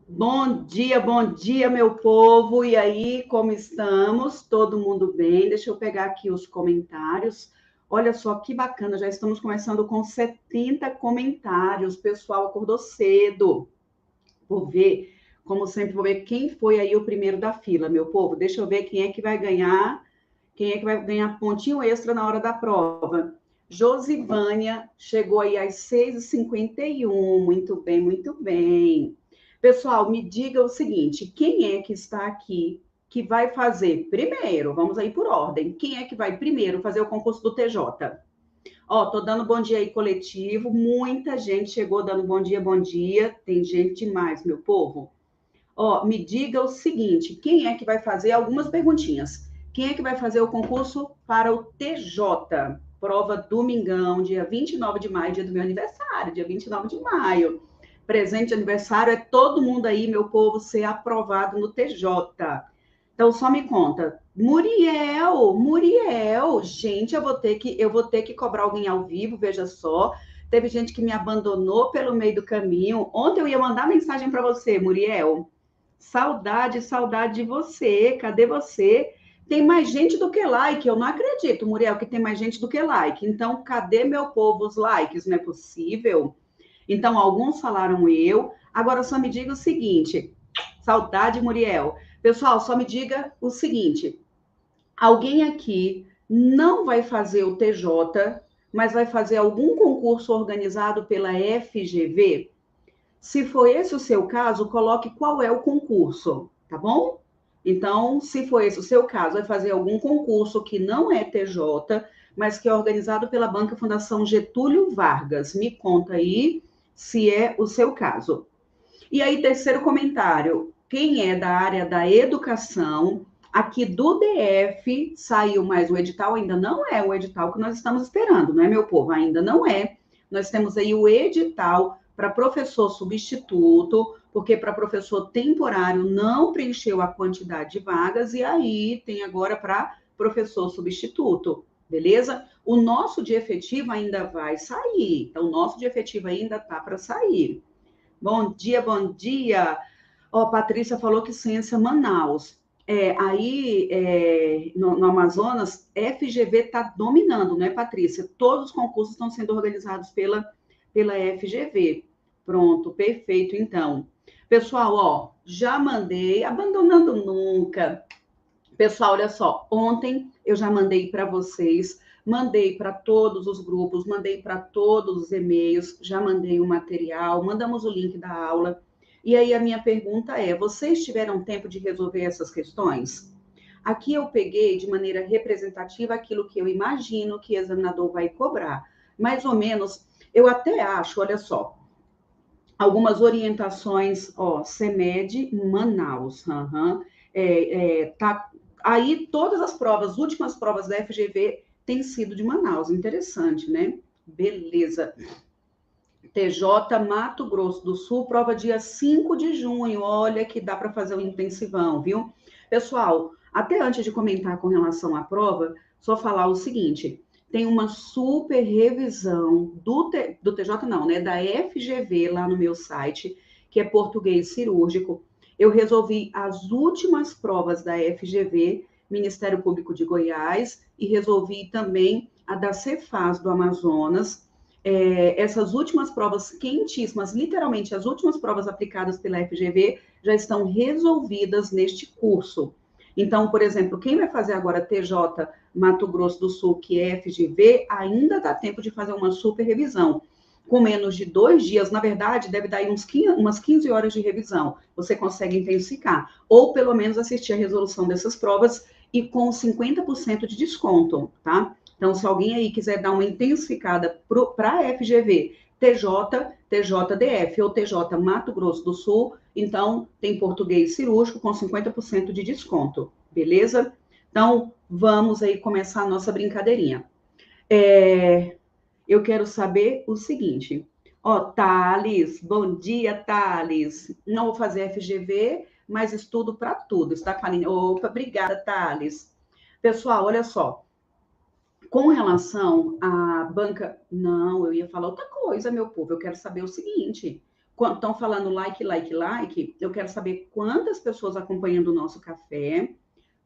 Bom dia, meu povo. E aí, como estamos? Todo mundo bem? Deixa eu pegar aqui os comentários. Olha só que bacana, já estamos começando com 70 comentários. O pessoal acordou cedo. Vou ver, como sempre, vou ver quem foi aí o primeiro da fila, meu povo. Deixa eu ver quem é que vai ganhar, pontinho extra na hora da prova. Josivânia chegou aí às 6h51. Muito bem, muito bem. Pessoal, me diga o seguinte: quem é que está aqui que vai fazer primeiro? Vamos aí por ordem. Quem é que vai primeiro fazer o concurso do TJ? Ó, tô dando bom dia aí coletivo. Muita gente chegou dando bom dia, bom dia. Tem gente demais, meu povo. Ó, me diga o seguinte: quem é que vai fazer algumas perguntinhas? Quem é que vai fazer o concurso para o TJ? Prova domingão, dia 29 de maio, dia do meu aniversário, dia 29 de maio. Presente de aniversário é todo mundo aí, meu povo, ser aprovado no TJ. Então, só me conta. Muriel, gente, eu vou ter que cobrar alguém ao vivo, veja só. Teve gente que me abandonou pelo meio do caminho. Ontem eu ia mandar mensagem para você, Muriel. Saudade, saudade de você. Cadê você? Tem mais gente do que like. Eu não acredito, Muriel, que tem mais gente do que like. Então, cadê meu povo os likes? Não é possível. Então, alguns falaram eu. Agora, só me diga o seguinte. Saudade, Muriel. Pessoal, só me diga o seguinte. Alguém aqui não vai fazer o TJ, mas vai fazer algum concurso organizado pela FGV? Se for esse o seu caso, coloque qual é o concurso, tá bom? Então, se for esse o seu caso, vai fazer algum concurso que não é TJ, mas que é organizado pela Banca Fundação Getúlio Vargas. Me conta aí se é o seu caso. E aí, terceiro comentário. Quem é da área da educação, aqui do DF, saiu mais o edital, ainda não é o edital que nós estamos esperando, não é, meu povo? Ainda não é. Nós temos aí o edital para professor substituto, porque para professor temporário não preencheu a quantidade de vagas, e aí tem agora para professor substituto, beleza? O nosso de efetivo ainda vai sair, então o nosso de efetivo ainda está para sair. Bom dia, bom dia. Ó, Patrícia falou que ciência Manaus. No Amazonas, FGV está dominando, né, Patrícia? Todos os concursos estão sendo organizados pela FGV. Pronto, perfeito, então. Pessoal, ó, já mandei, abandonando nunca. Pessoal, olha só, ontem eu já mandei para vocês, mandei para todos os grupos, mandei para todos os e-mails, já mandei o material, mandamos o link da aula. E aí a minha pergunta é: vocês tiveram tempo de resolver essas questões? Aqui eu peguei de maneira representativa aquilo que eu imagino que o examinador vai cobrar. Mais ou menos, eu até acho, olha só, algumas orientações, ó, CEMED Manaus, tá, aí todas as provas, últimas provas da FGV têm sido de Manaus, interessante, né? Beleza. TJ Mato Grosso do Sul, prova dia 5 de junho, olha que dá para fazer um intensivão, viu? Pessoal, até antes de comentar com relação à prova, só falar o seguinte, tem uma super revisão do TJ não, né, da FGV lá no meu site, que é português cirúrgico. Eu resolvi as últimas provas da FGV, Ministério Público de Goiás, e resolvi também a da Cefaz do Amazonas. Essas últimas provas quentíssimas, literalmente as últimas provas aplicadas pela FGV já estão resolvidas neste curso. Então, por exemplo, quem vai fazer agora TJ Mato Grosso do Sul, que é FGV, ainda dá tempo de fazer uma super revisão. Com menos de 2 dias, na verdade, deve dar aí umas 15 horas de revisão. Você consegue intensificar. Ou, pelo menos, assistir a resolução dessas provas e com 50% de desconto, tá? Então, se alguém aí quiser dar uma intensificada para a FGV, TJ, TJDF ou TJ Mato Grosso do Sul, então tem português cirúrgico com 50% de desconto, beleza? Então, vamos aí começar a nossa brincadeirinha. Eu quero saber o seguinte. Ó, Thales, bom dia, Thales. Não vou fazer FGV, mas estudo para tudo. Está falando? Opa, obrigada, Thales. Pessoal, olha só. Com relação à banca... Não, eu ia falar outra coisa, meu povo. Eu quero saber o seguinte. Estão falando like, like, like. Eu quero saber quantas pessoas acompanhando o nosso café,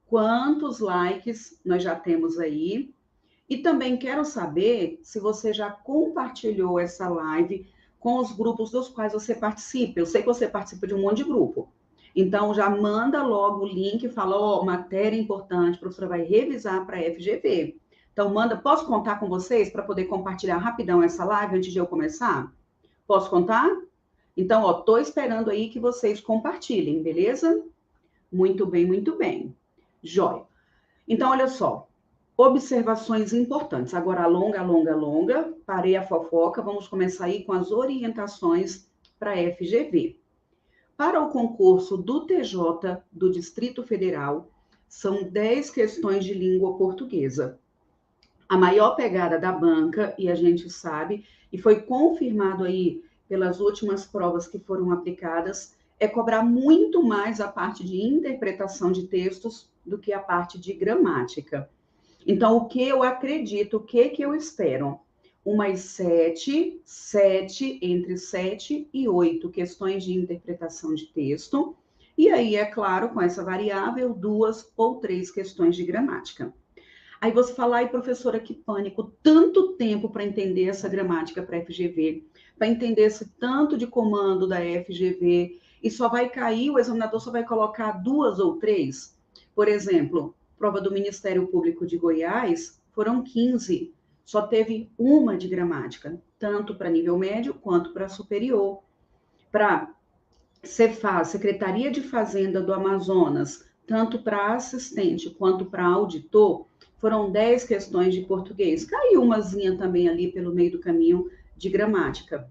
quantos likes nós já temos aí. E também quero saber se você já compartilhou essa live com os grupos dos quais você participa. Eu sei que você participa de um monte de grupo. Então, já manda logo o link e fala, ó, matéria importante, a professora vai revisar para a FGV. Então, manda, posso contar com vocês para poder compartilhar rapidão essa live antes de eu começar? Posso contar? Então, ó, tô esperando aí que vocês compartilhem, beleza? Muito bem, muito bem. Jóia. Então, olha só. Observações importantes. Agora, alonga, alonga, alonga. Parei a fofoca. Vamos começar aí com as orientações para a FGV. Para o concurso do TJ do Distrito Federal, são 10 questões de língua portuguesa. A maior pegada da banca, e a gente sabe, e foi confirmado aí pelas últimas provas que foram aplicadas, é cobrar muito mais a parte de interpretação de textos do que a parte de gramática. Então, o que eu acredito, o que eu espero? Umas 7, entre 7 e 8 questões de interpretação de texto. E aí, é claro, com essa variável, 2 ou 3 questões de gramática. Aí você fala, ai, professora, que pânico, tanto tempo para entender essa gramática para FGV, para entender esse tanto de comando da FGV, e só vai cair, o examinador só vai colocar 2 ou 3. Por exemplo, prova do Ministério Público de Goiás, foram 15, só teve uma de gramática, tanto para nível médio quanto para superior. Para Cefaz, Secretaria de Fazenda do Amazonas, tanto para assistente quanto para auditor, foram 10 questões de português. Caiu umazinha também ali pelo meio do caminho de gramática.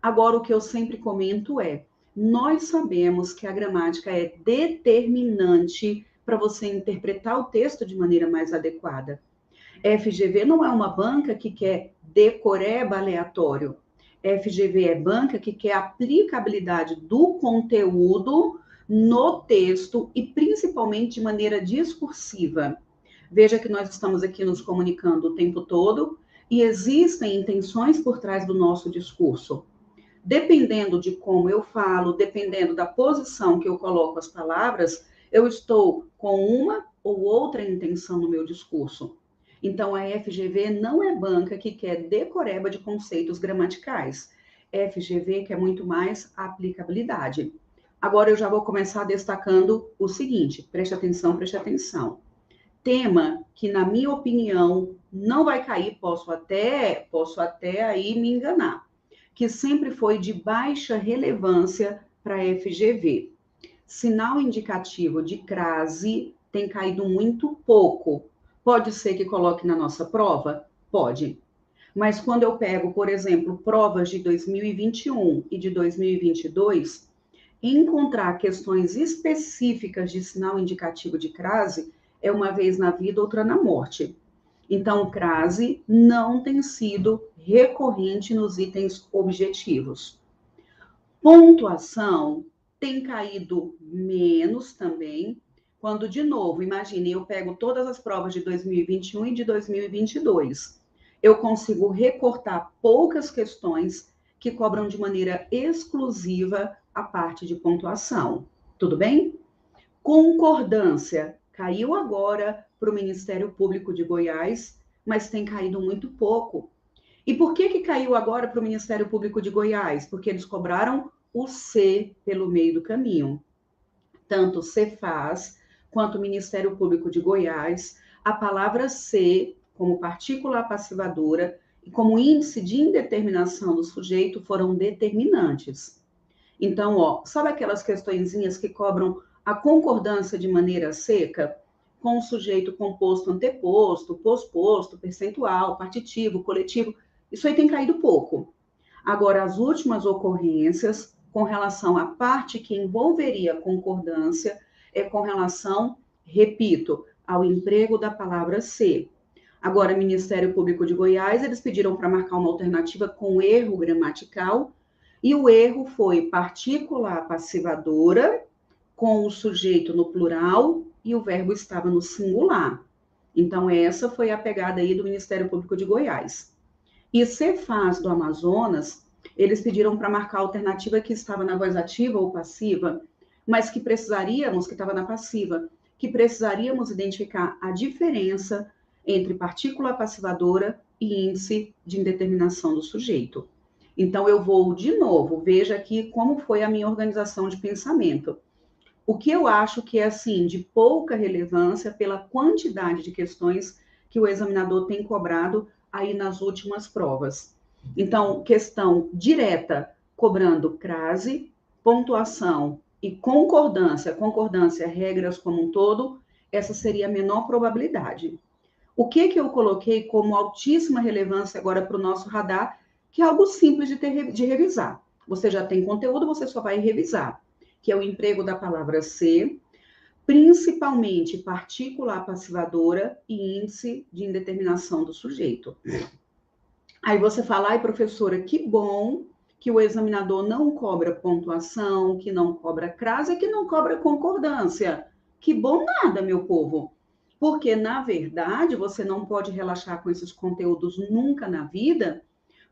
Agora, o que eu sempre comento é, nós sabemos que a gramática é determinante para você interpretar o texto de maneira mais adequada. FGV não é uma banca que quer decoreba aleatório. FGV é banca que quer aplicabilidade do conteúdo no texto e principalmente de maneira discursiva. Veja que nós estamos aqui nos comunicando o tempo todo e existem intenções por trás do nosso discurso. Dependendo de como eu falo, dependendo da posição que eu coloco as palavras, eu estou com uma ou outra intenção no meu discurso. Então, a FGV não é banca que quer decoreba de conceitos gramaticais. FGV quer muito mais aplicabilidade. Agora, eu já vou começar destacando o seguinte, preste atenção, preste atenção. Tema que, na minha opinião, não vai cair, posso até aí me enganar, que sempre foi de baixa relevância para a FGV. Sinal indicativo de crase tem caído muito pouco. Pode ser que coloque na nossa prova? Pode. Mas quando eu pego, por exemplo, provas de 2021 e de 2022, encontrar questões específicas de sinal indicativo de crase é uma vez na vida, outra na morte. Então, crase não tem sido recorrente nos itens objetivos. Pontuação tem caído menos também, quando, de novo, imagine, eu pego todas as provas de 2021 e de 2022. Eu consigo recortar poucas questões que cobram de maneira exclusiva a parte de pontuação. Tudo bem? Concordância caiu agora para o Ministério Público de Goiás, mas tem caído muito pouco. E por que caiu agora para o Ministério Público de Goiás? Porque eles cobraram o C pelo meio do caminho. Tanto o Cefaz quanto o Ministério Público de Goiás, a palavra C, como partícula passivadora e como índice de indeterminação do sujeito, foram determinantes. Então, ó, sabe aquelas questõezinhas que cobram a concordância de maneira seca? Com o sujeito composto, anteposto, posposto, percentual, partitivo, coletivo, isso aí tem caído pouco. Agora, as últimas ocorrências, com relação à parte que envolveria concordância, é com relação, repito, ao emprego da palavra ser. Agora, Ministério Público de Goiás, eles pediram para marcar uma alternativa com erro gramatical, e o erro foi partícula passivadora, com o sujeito no plural, e o verbo estava no singular. Então, essa foi a pegada aí do Ministério Público de Goiás. E Cefaz do Amazonas, Eles pediram para marcar a alternativa que estava na voz ativa ou passiva, mas que precisaríamos, que estava na passiva, que precisaríamos identificar a diferença entre partícula passivadora e índice de indeterminação do sujeito. Então, eu vou de novo, veja aqui como foi a minha organização de pensamento. O que eu acho que é, assim, de pouca relevância pela quantidade de questões que o examinador tem cobrado aí nas últimas provas. Então, questão direta, cobrando crase, pontuação e concordância, regras como um todo, essa seria a menor probabilidade. O que eu coloquei como altíssima relevância agora para o nosso radar, que é algo simples de revisar. Você já tem conteúdo, você só vai revisar, que é o emprego da palavra ser, principalmente partícula passivadora e índice de indeterminação do sujeito. Aí você fala, ai, professora, que bom que o examinador não cobra pontuação, que não cobra crase, que não cobra concordância. Que bom nada, meu povo. Porque, na verdade, você não pode relaxar com esses conteúdos nunca na vida,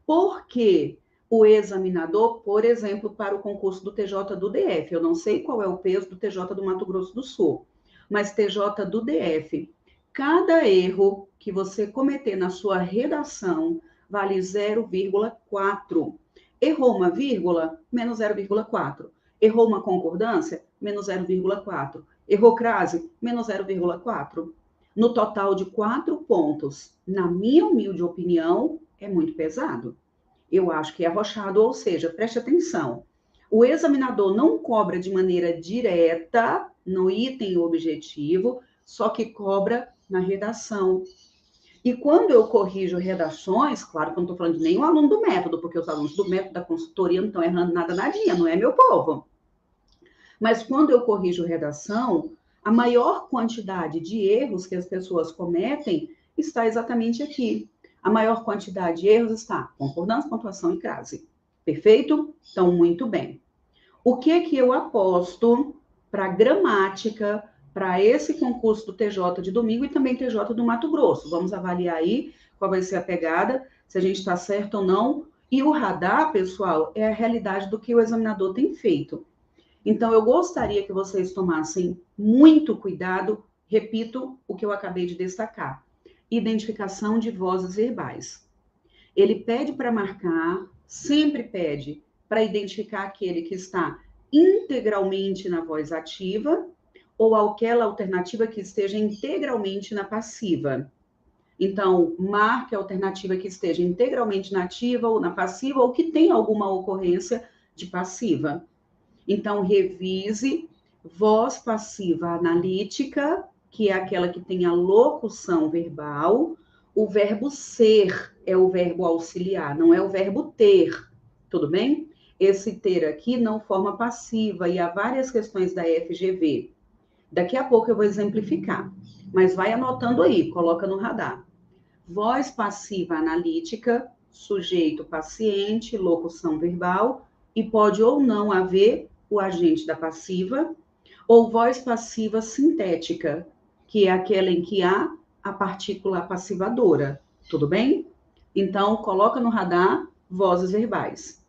porque o examinador, por exemplo, para o concurso do TJ do DF, eu não sei qual é o peso do TJ do Mato Grosso do Sul, mas TJ do DF, cada erro que você cometer na sua redação vale 0,4. Errou uma vírgula, menos 0,4. Errou uma concordância, menos 0,4. Errou crase, menos 0,4. No total de 4 pontos, na minha humilde opinião, é muito pesado. Eu acho que é arrochado, ou seja, preste atenção. O examinador não cobra de maneira direta no item objetivo, só que cobra na redação. E quando eu corrijo redações, claro que eu não estou falando de nenhum aluno do método, porque os alunos do método da consultoria não estão errando nada nadinha, não é, meu povo? Mas quando eu corrijo redação, a maior quantidade de erros que as pessoas cometem está exatamente aqui. A maior quantidade de erros está concordância, pontuação e crase. Perfeito? Então, muito bem. O que eu aposto para gramática, para esse concurso do TJ de domingo e também TJ do Mato Grosso? Vamos avaliar aí qual vai ser a pegada, se a gente está certo ou não. E o radar, pessoal, é a realidade do que o examinador tem feito. Então, eu gostaria que vocês tomassem muito cuidado, repito o que eu acabei de destacar, identificação de vozes verbais. Ele pede para marcar, sempre pede para identificar aquele que está integralmente na voz ativa ou aquela alternativa que esteja integralmente na passiva. Então, marque a alternativa que esteja integralmente na ativa ou na passiva ou que tenha alguma ocorrência de passiva. Então, revise voz passiva analítica, que é aquela que tem a locução verbal. O verbo ser é o verbo auxiliar, não é o verbo ter, tudo bem? Esse ter aqui não forma passiva e há várias questões da FGV. Daqui a pouco eu vou exemplificar, mas vai anotando aí, coloca no radar. Voz passiva analítica, sujeito paciente, locução verbal, e pode ou não haver o agente da passiva, ou voz passiva sintética, que é aquela em que há a partícula passivadora, tudo bem? Então, coloca no radar vozes verbais.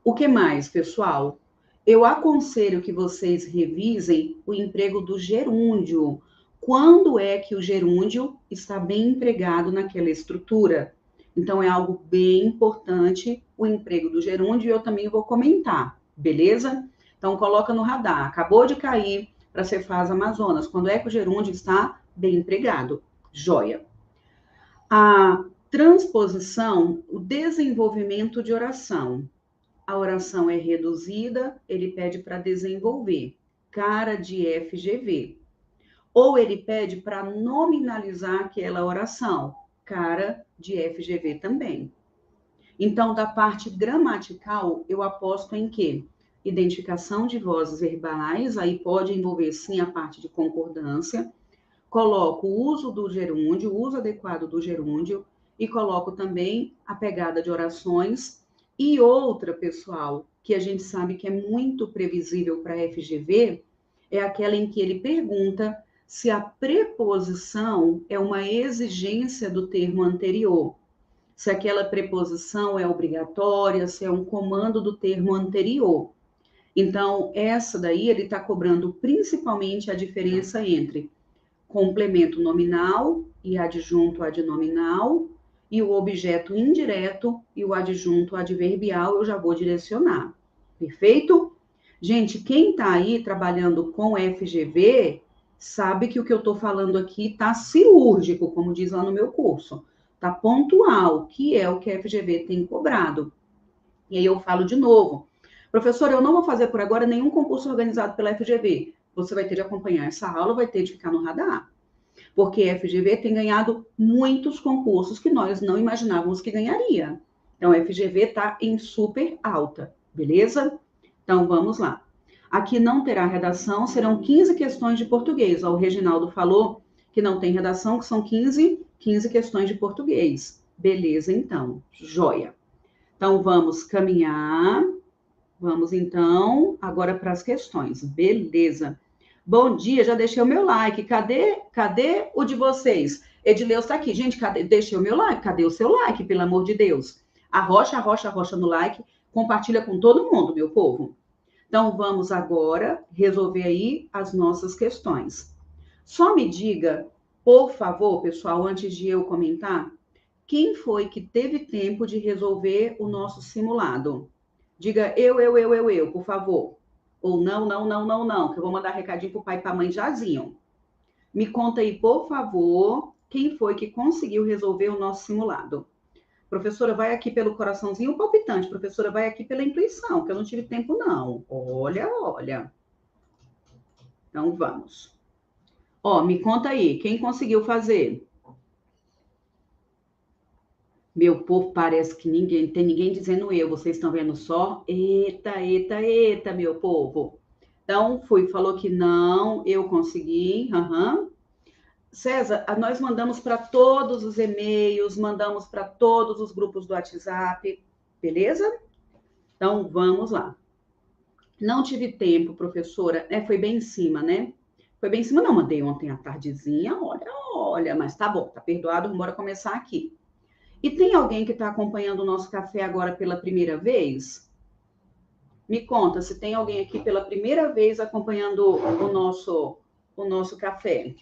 O que mais, pessoal? Eu aconselho que vocês revisem o emprego do gerúndio. Quando é que o gerúndio está bem empregado naquela estrutura? Então, é algo bem importante o emprego do gerúndio e eu também vou comentar, beleza? Então, coloca no radar. Acabou de cair para a Cefaz Amazonas. Quando é que o gerúndio está bem empregado? Joia. A transposição, o desenvolvimento de oração. A oração é reduzida, ele pede para desenvolver. Cara de FGV. Ou ele pede para nominalizar aquela oração. Cara de FGV também. Então, da parte gramatical, eu aposto em quê? Identificação de vozes verbais, aí pode envolver sim a parte de concordância. Coloco o uso do gerúndio, o uso adequado do gerúndio, e coloco também a pegada de orações. E outra, pessoal, que a gente sabe que é muito previsível para a FGV, é aquela em que ele pergunta se a preposição é uma exigência do termo anterior. se aquela preposição é obrigatória, se é um comando do termo anterior. Então, essa daí ele está cobrando principalmente a diferença entre complemento nominal e adjunto adnominal, e o objeto indireto e o adjunto adverbial eu já vou direcionar. Perfeito? Gente, quem está aí trabalhando com FGV, sabe que o que eu estou falando aqui está cirúrgico, como diz lá no meu curso. Está pontual, que é o que a FGV tem cobrado. E aí eu falo de novo. Professor, eu não vou fazer por agora nenhum concurso organizado pela FGV. Você vai ter de acompanhar essa aula, vai ter de ficar no radar. Porque a FGV tem ganhado muitos concursos que nós não imaginávamos que ganharia. Então, a FGV está em super alta, beleza? Então, vamos lá. Aqui não terá redação, serão 15 questões de português. O Reginaldo falou que não tem redação, que são 15 questões de português. Beleza, então. Joia. Então, vamos caminhar. Vamos, então, agora para as questões. Beleza. Bom dia, já deixei o meu like. Cadê o de vocês? Edileus está aqui. Gente, deixei o meu like. Cadê o seu like, pelo amor de Deus? Arrocha no like. Compartilha com todo mundo, meu povo. Então, vamos agora resolver aí as nossas questões. Só me diga, por favor, pessoal, antes de eu comentar, quem foi que teve tempo de resolver o nosso simulado? Diga eu, por favor. Ou não, que eu vou mandar recadinho pro pai e pra mãe jazinho. Me conta aí, por favor, quem foi que conseguiu resolver o nosso simulado. Professora, vai aqui pelo coraçãozinho palpitante. Professora, vai aqui pela intuição, que eu não tive tempo, não. Olha. Então, vamos. Ó, me conta aí, quem conseguiu fazer? Meu povo, parece que tem ninguém dizendo eu. Vocês estão vendo só? Eita, meu povo. Então, falou que não, eu consegui. Uhum. César, nós mandamos para todos os e-mails, mandamos para todos os grupos do WhatsApp, beleza? Então, vamos lá. Não tive tempo, professora. Foi bem em cima, né? Foi bem em cima, não. Mandei ontem à tardezinha. Olha, mas tá bom, tá perdoado. Bora começar aqui. E tem alguém que está acompanhando o nosso café agora pela primeira vez? Me conta se tem alguém aqui pela primeira vez acompanhando o nosso café.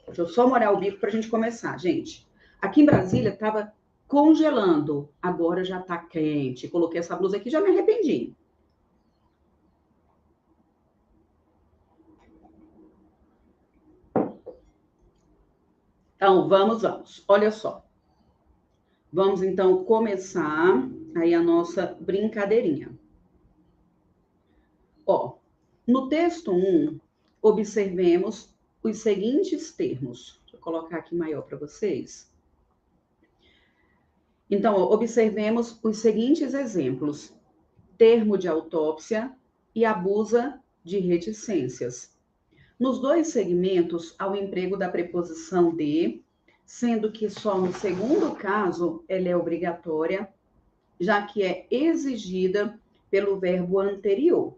Deixa eu só molhar o bico para a gente começar, gente. Aqui em Brasília estava congelando, agora já está quente. Coloquei essa blusa aqui e já me arrependi. Então, vamos. Olha só. Vamos, então, começar aí a nossa brincadeirinha. Ó, no texto 1, observemos os seguintes termos. Deixa eu colocar aqui maior para vocês. Então, observemos os seguintes exemplos. Termo de autópsia e abusa de reticências. Nos dois segmentos, há o emprego da preposição de, sendo que só no segundo caso ela é obrigatória, já que é exigida pelo verbo anterior.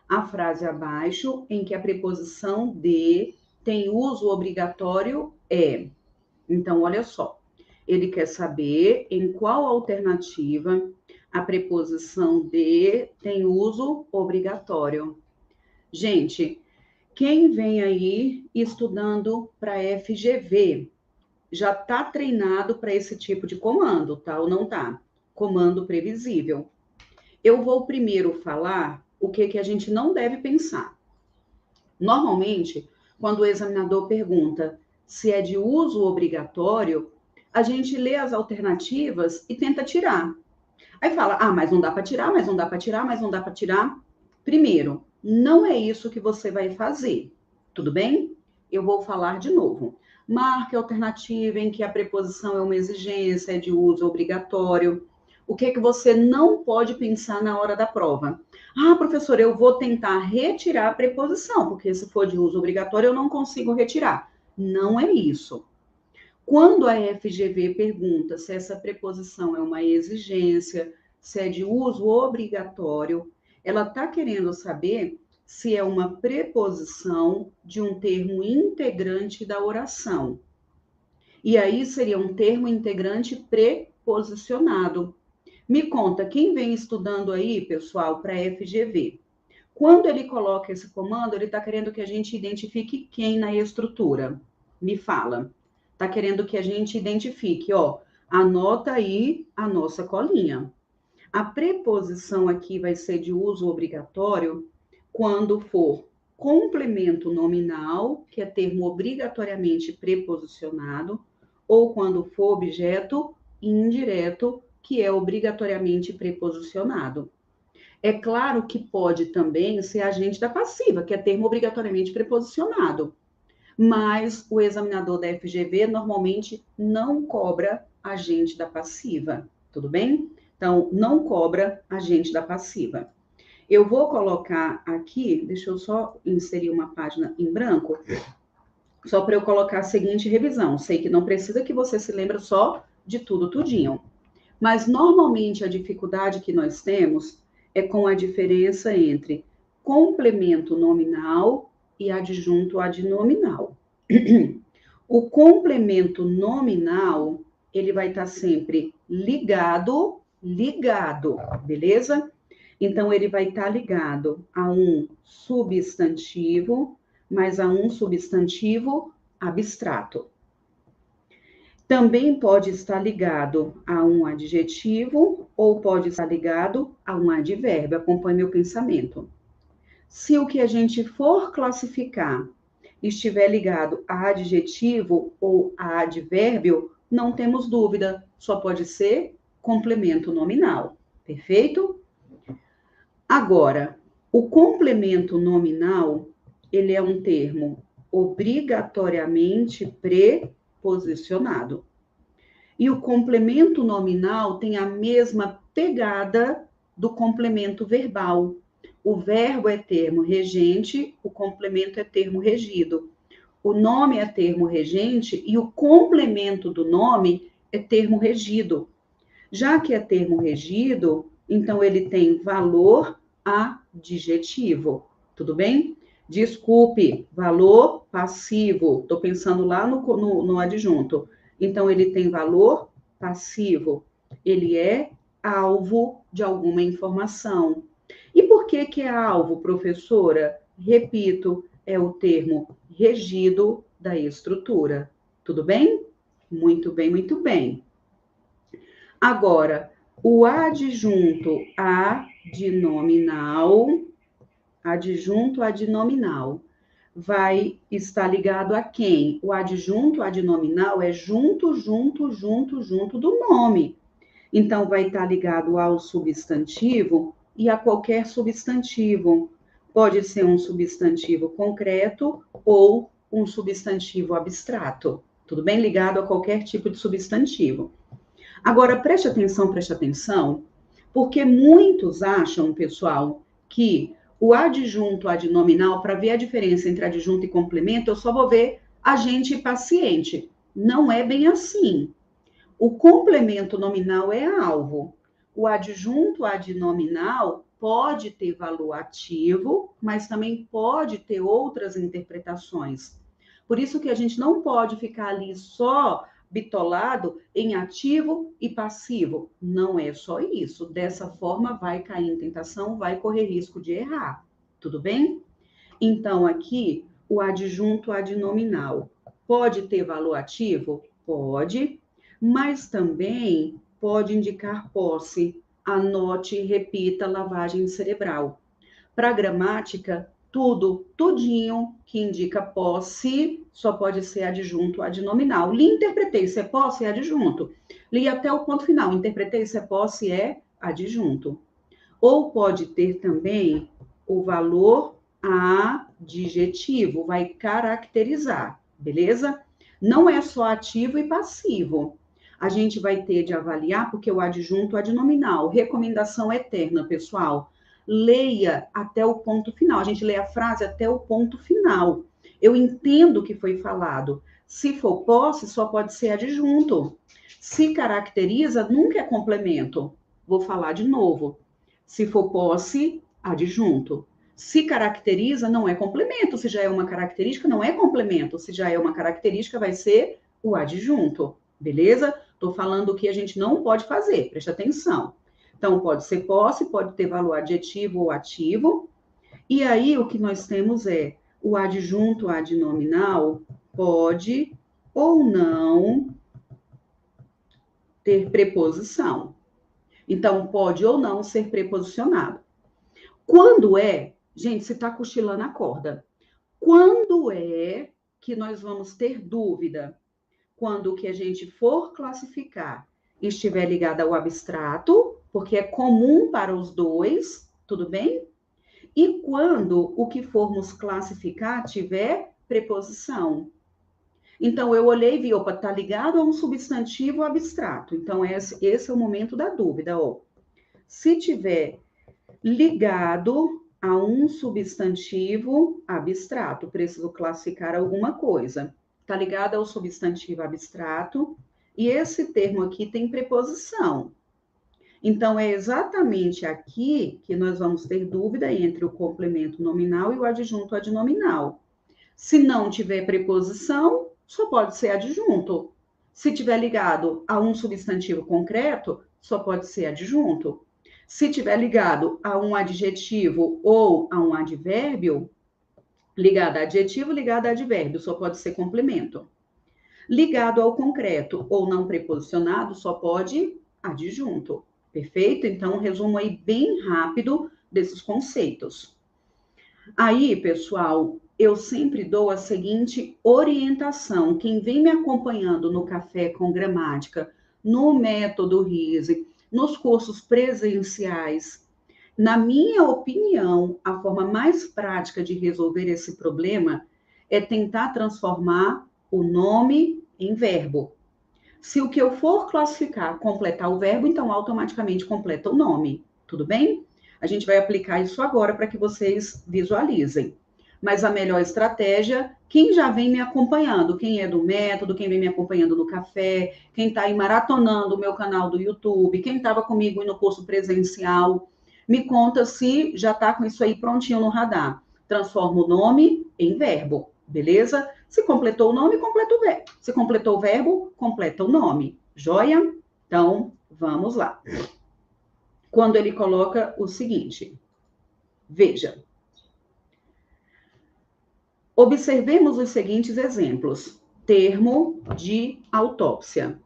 A frase abaixo, em que a preposição de tem uso obrigatório, é. Então, olha só. Ele quer saber em qual alternativa a preposição de tem uso obrigatório. Gente, quem vem aí estudando para FGV já está treinado para esse tipo de comando, tá? Ou não tá? Comando previsível. Eu vou primeiro falar o que a gente não deve pensar. Normalmente, quando o examinador pergunta se é de uso obrigatório, a gente lê as alternativas e tenta tirar. Aí fala, mas não dá para tirar, mas não dá para tirar, mas não dá para tirar. Primeiro, não é isso que você vai fazer, tudo bem? Eu vou falar de novo. Marque a alternativa em que a preposição é uma exigência, é de uso obrigatório. O que você não pode pensar na hora da prova? Professor, eu vou tentar retirar a preposição, porque se for de uso obrigatório, eu não consigo retirar. Não é isso. Quando a FGV pergunta se essa preposição é uma exigência, se é de uso obrigatório, ela está querendo saber se é uma preposição de um termo integrante da oração. E aí seria um termo integrante preposicionado. Me conta, quem vem estudando aí, pessoal, para FGV? Quando ele coloca esse comando, ele está querendo que a gente identifique quem na estrutura? Me fala. Está querendo que a gente identifique, ó, anota aí a nossa colinha. A preposição aqui vai ser de uso obrigatório quando for complemento nominal, que é termo obrigatoriamente preposicionado, ou quando for objeto indireto, que é obrigatoriamente preposicionado. É claro que pode também ser agente da passiva, que é termo obrigatoriamente preposicionado, mas o examinador da FGV normalmente não cobra agente da passiva, tudo bem? Então, não cobra agente da passiva. Eu vou colocar aqui, deixa eu só inserir uma página em branco, só para eu colocar a seguinte revisão. Sei que não precisa que você se lembre só de tudo, tudinho. Mas, normalmente, a dificuldade que nós temos é com a diferença entre complemento nominal e adjunto adnominal. O complemento nominal, ele vai estar sempre ligado, beleza? Então, ele vai estar ligado a um substantivo, mas a um substantivo abstrato. Também pode estar ligado a um adjetivo ou pode estar ligado a um advérbio. Acompanhe meu pensamento. Se o que a gente for classificar estiver ligado a adjetivo ou a advérbio, não temos dúvida, só pode ser complemento nominal. Perfeito? Agora, o complemento nominal, ele é um termo obrigatoriamente preposicionado. E o complemento nominal tem a mesma pegada do complemento verbal. O verbo é termo regente, o complemento é termo regido. O nome é termo regente e o complemento do nome é termo regido. Já que é termo regido, então ele tem valor adjetivo. Tudo bem? Desculpe, valor passivo. Estou pensando lá no adjunto. Então, ele tem valor passivo. Ele é alvo de alguma informação. E por que é alvo, professora? Repito, é o termo regido da estrutura. Tudo bem? Muito bem, muito bem. Agora, o adjunto adnominal, vai estar ligado a quem? O adjunto adnominal é junto do nome. Então, vai estar ligado ao substantivo e a qualquer substantivo. Pode ser um substantivo concreto ou um substantivo abstrato. Tudo bem? Ligado a qualquer tipo de substantivo. Agora, preste atenção, porque muitos acham, pessoal, que o adjunto adnominal, para ver a diferença entre adjunto e complemento, eu só vou ver agente e paciente. Não é bem assim. O complemento nominal é alvo. O adjunto adnominal pode ter valor ativo, mas também pode ter outras interpretações. Por isso que a gente não pode ficar ali só bitolado em ativo e passivo. Não é só isso. Dessa forma, vai cair em tentação, vai correr risco de errar. Tudo bem? Então, aqui, o adjunto adnominal pode ter valor ativo? Pode, mas também pode indicar posse. Anote e repita lavagem cerebral. Para gramática, tudinho que indica posse, só pode ser adjunto adnominal. Li, interpretei, se é posse, é adjunto. Li até o ponto final, interpretei, se é posse, é adjunto. Ou pode ter também o valor adjetivo, vai caracterizar, beleza? Não é só ativo e passivo. A gente vai ter de avaliar, porque o adjunto adnominal, recomendação eterna, pessoal. Leia até o ponto final. A gente lê a frase até o ponto final. Eu entendo o que foi falado. Se for posse, só pode ser adjunto. Se caracteriza, nunca é complemento. Vou falar de novo. Se for posse, adjunto. Se caracteriza, não é complemento. Se já é uma característica, não é complemento. Se já é uma característica, vai ser o adjunto. Beleza? Estou falando o que a gente não pode fazer, preste atenção. Então, pode ser posse, pode ter valor adjetivo ou ativo. E aí, o que nós temos é o adjunto adnominal pode ou não ter preposição. Então, pode ou não ser preposicionado. Quando é, gente, se está cochilando, acorda. Quando é que nós vamos ter dúvida? Quando o que a gente for classificar estiver ligado ao abstrato, porque é comum para os dois, tudo bem? E quando o que formos classificar tiver preposição. Então, eu olhei e vi, opa, está ligado a um substantivo abstrato. Então, esse é o momento da dúvida, ó. Se tiver ligado a um substantivo abstrato, preciso classificar alguma coisa. Está ligado ao substantivo abstrato, e esse termo aqui tem preposição. Então, é exatamente aqui que nós vamos ter dúvida entre o complemento nominal e o adjunto adnominal. Se não tiver preposição, só pode ser adjunto. Se tiver ligado a um substantivo concreto, só pode ser adjunto. Se tiver ligado a um adjetivo ou a um advérbio, ligado a adjetivo, ligado a advérbio, só pode ser complemento. Ligado ao concreto ou não preposicionado, só pode adjunto. Perfeito? Então, um resumo aí bem rápido desses conceitos. Aí, pessoal, eu sempre dou a seguinte orientação. Quem vem me acompanhando no Café com Gramática, no Método RISE, nos cursos presenciais, na minha opinião, a forma mais prática de resolver esse problema é tentar transformar o nome em verbo. Se o que eu for classificar completar o verbo, então automaticamente completa o nome. Tudo bem? A gente vai aplicar isso agora para que vocês visualizem. Mas a melhor estratégia, quem já vem me acompanhando, quem é do método, quem vem me acompanhando no café, quem está aí maratonando o meu canal do YouTube, quem estava comigo no curso presencial, me conta se já está com isso aí prontinho no radar. Transforma o nome em verbo, beleza? Se completou o nome, completa o verbo. Se completou o verbo, completa o nome. Joia? Então, vamos lá. Quando ele coloca o seguinte, veja. Observemos os seguintes exemplos. Termo de autópsia.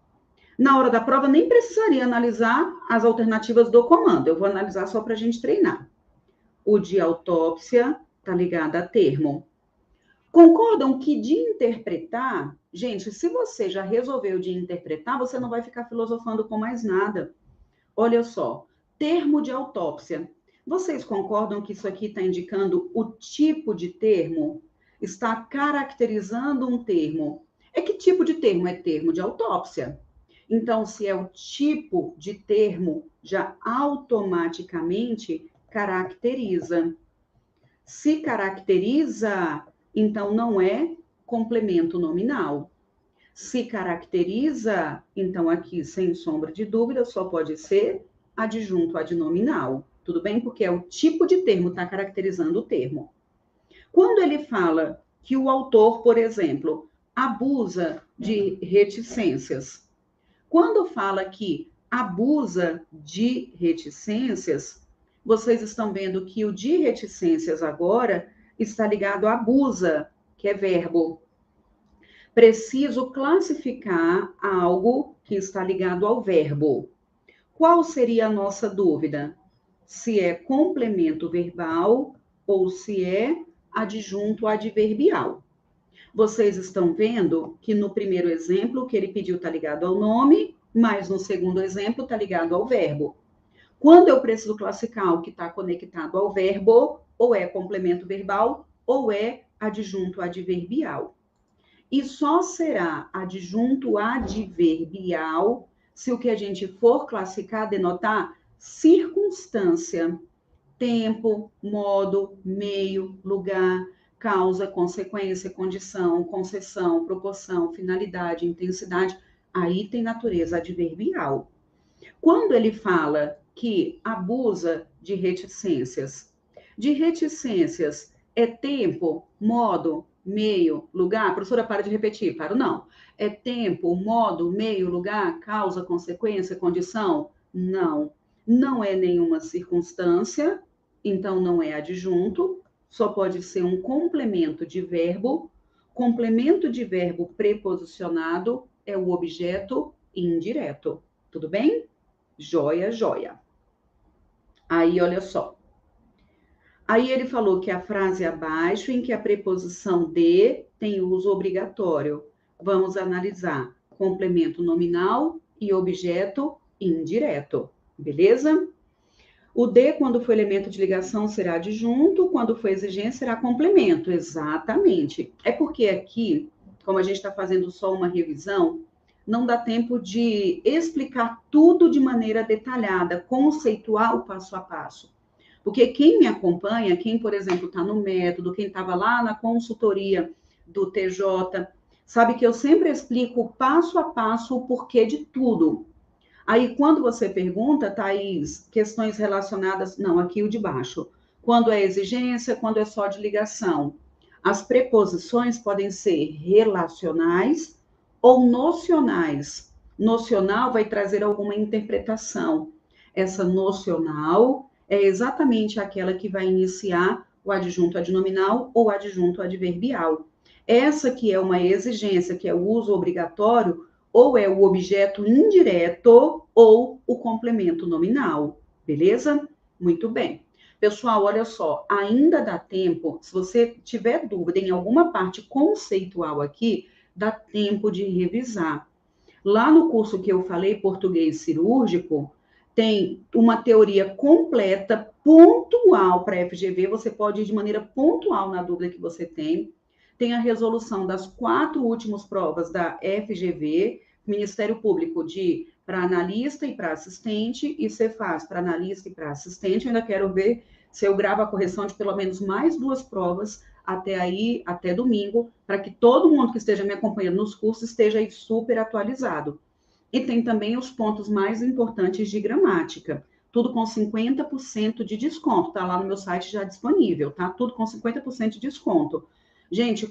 Na hora da prova, nem precisaria analisar as alternativas do comando. Eu vou analisar só para a gente treinar. O de autópsia está ligado a termo. Concordam que de interpretar, gente, se você já resolveu de interpretar, você não vai ficar filosofando com mais nada. Olha só, termo de autópsia. Vocês concordam que isso aqui está indicando o tipo de termo? Está caracterizando um termo. É que tipo de termo? É termo de autópsia. Então, se é o tipo de termo, já automaticamente caracteriza. Se caracteriza, então não é complemento nominal. Se caracteriza, então aqui, sem sombra de dúvida, só pode ser adjunto adnominal. Tudo bem? Porque é o tipo de termo, está caracterizando o termo. Quando ele fala que o autor, por exemplo, abusa de reticências, quando fala que abusa de reticências, vocês estão vendo que o de reticências agora está ligado a abusa, que é verbo. Preciso classificar algo que está ligado ao verbo. Qual seria a nossa dúvida? Se é complemento verbal ou se é adjunto adverbial. Vocês estão vendo que no primeiro exemplo, o que ele pediu está ligado ao nome, mas no segundo exemplo está ligado ao verbo. Quando eu preciso classificar o que está conectado ao verbo, ou é complemento verbal, ou é adjunto adverbial. E só será adjunto adverbial se o que a gente for classificar denotar circunstância, tempo, modo, meio, lugar, causa, consequência, condição, concessão, proporção, finalidade, intensidade. Aí tem natureza adverbial. Quando ele fala que abusa de reticências é tempo, modo, meio, lugar. Professora, para de repetir. Paro, não. É tempo, modo, meio, lugar, causa, consequência, condição? Não. Não é nenhuma circunstância, então não é adjunto, só pode ser um complemento de verbo. Complemento de verbo preposicionado é o objeto indireto. Tudo bem? Joia, joia. Aí, olha só. Aí ele falou que a frase abaixo, em que a preposição de tem uso obrigatório. Vamos analisar complemento nominal e objeto indireto. Beleza? O de, quando for elemento de ligação, será adjunto, quando for exigência, será complemento. Exatamente. É porque aqui, como a gente está fazendo só uma revisão, não dá tempo de explicar tudo de maneira detalhada, conceitual, passo a passo. Porque quem me acompanha, quem, por exemplo, está no método, quem estava lá na consultoria do TJ, sabe que eu sempre explico passo a passo o porquê de tudo. Aí, quando você pergunta, Thaís, questões relacionadas... Não, aqui o de baixo. Quando é exigência, quando é só de ligação. As preposições podem ser relacionais ou nocionais. Nocional vai trazer alguma interpretação. Essa nocional é exatamente aquela que vai iniciar o adjunto adnominal ou adjunto adverbial. Essa que é uma exigência, que é o uso obrigatório, ou é o objeto indireto ou o complemento nominal, beleza? Muito bem. Pessoal, olha só, ainda dá tempo, se você tiver dúvida em alguma parte conceitual aqui, dá tempo de revisar. Lá no curso que eu falei, português cirúrgico, tem uma teoria completa, pontual para a FGV, você pode ir de maneira pontual na dúvida que você tem. Tem a resolução das 4 últimas provas da FGV, Ministério Público para analista e para assistente, e Cefaz para analista e para assistente. Eu ainda quero ver se eu gravo a correção de pelo menos mais 2 provas até aí, até domingo, para que todo mundo que esteja me acompanhando nos cursos esteja aí super atualizado. E tem também os pontos mais importantes de gramática. Tudo com 50% de desconto. Tá lá no meu site já disponível, tá? Tudo com 50% de desconto. Gente,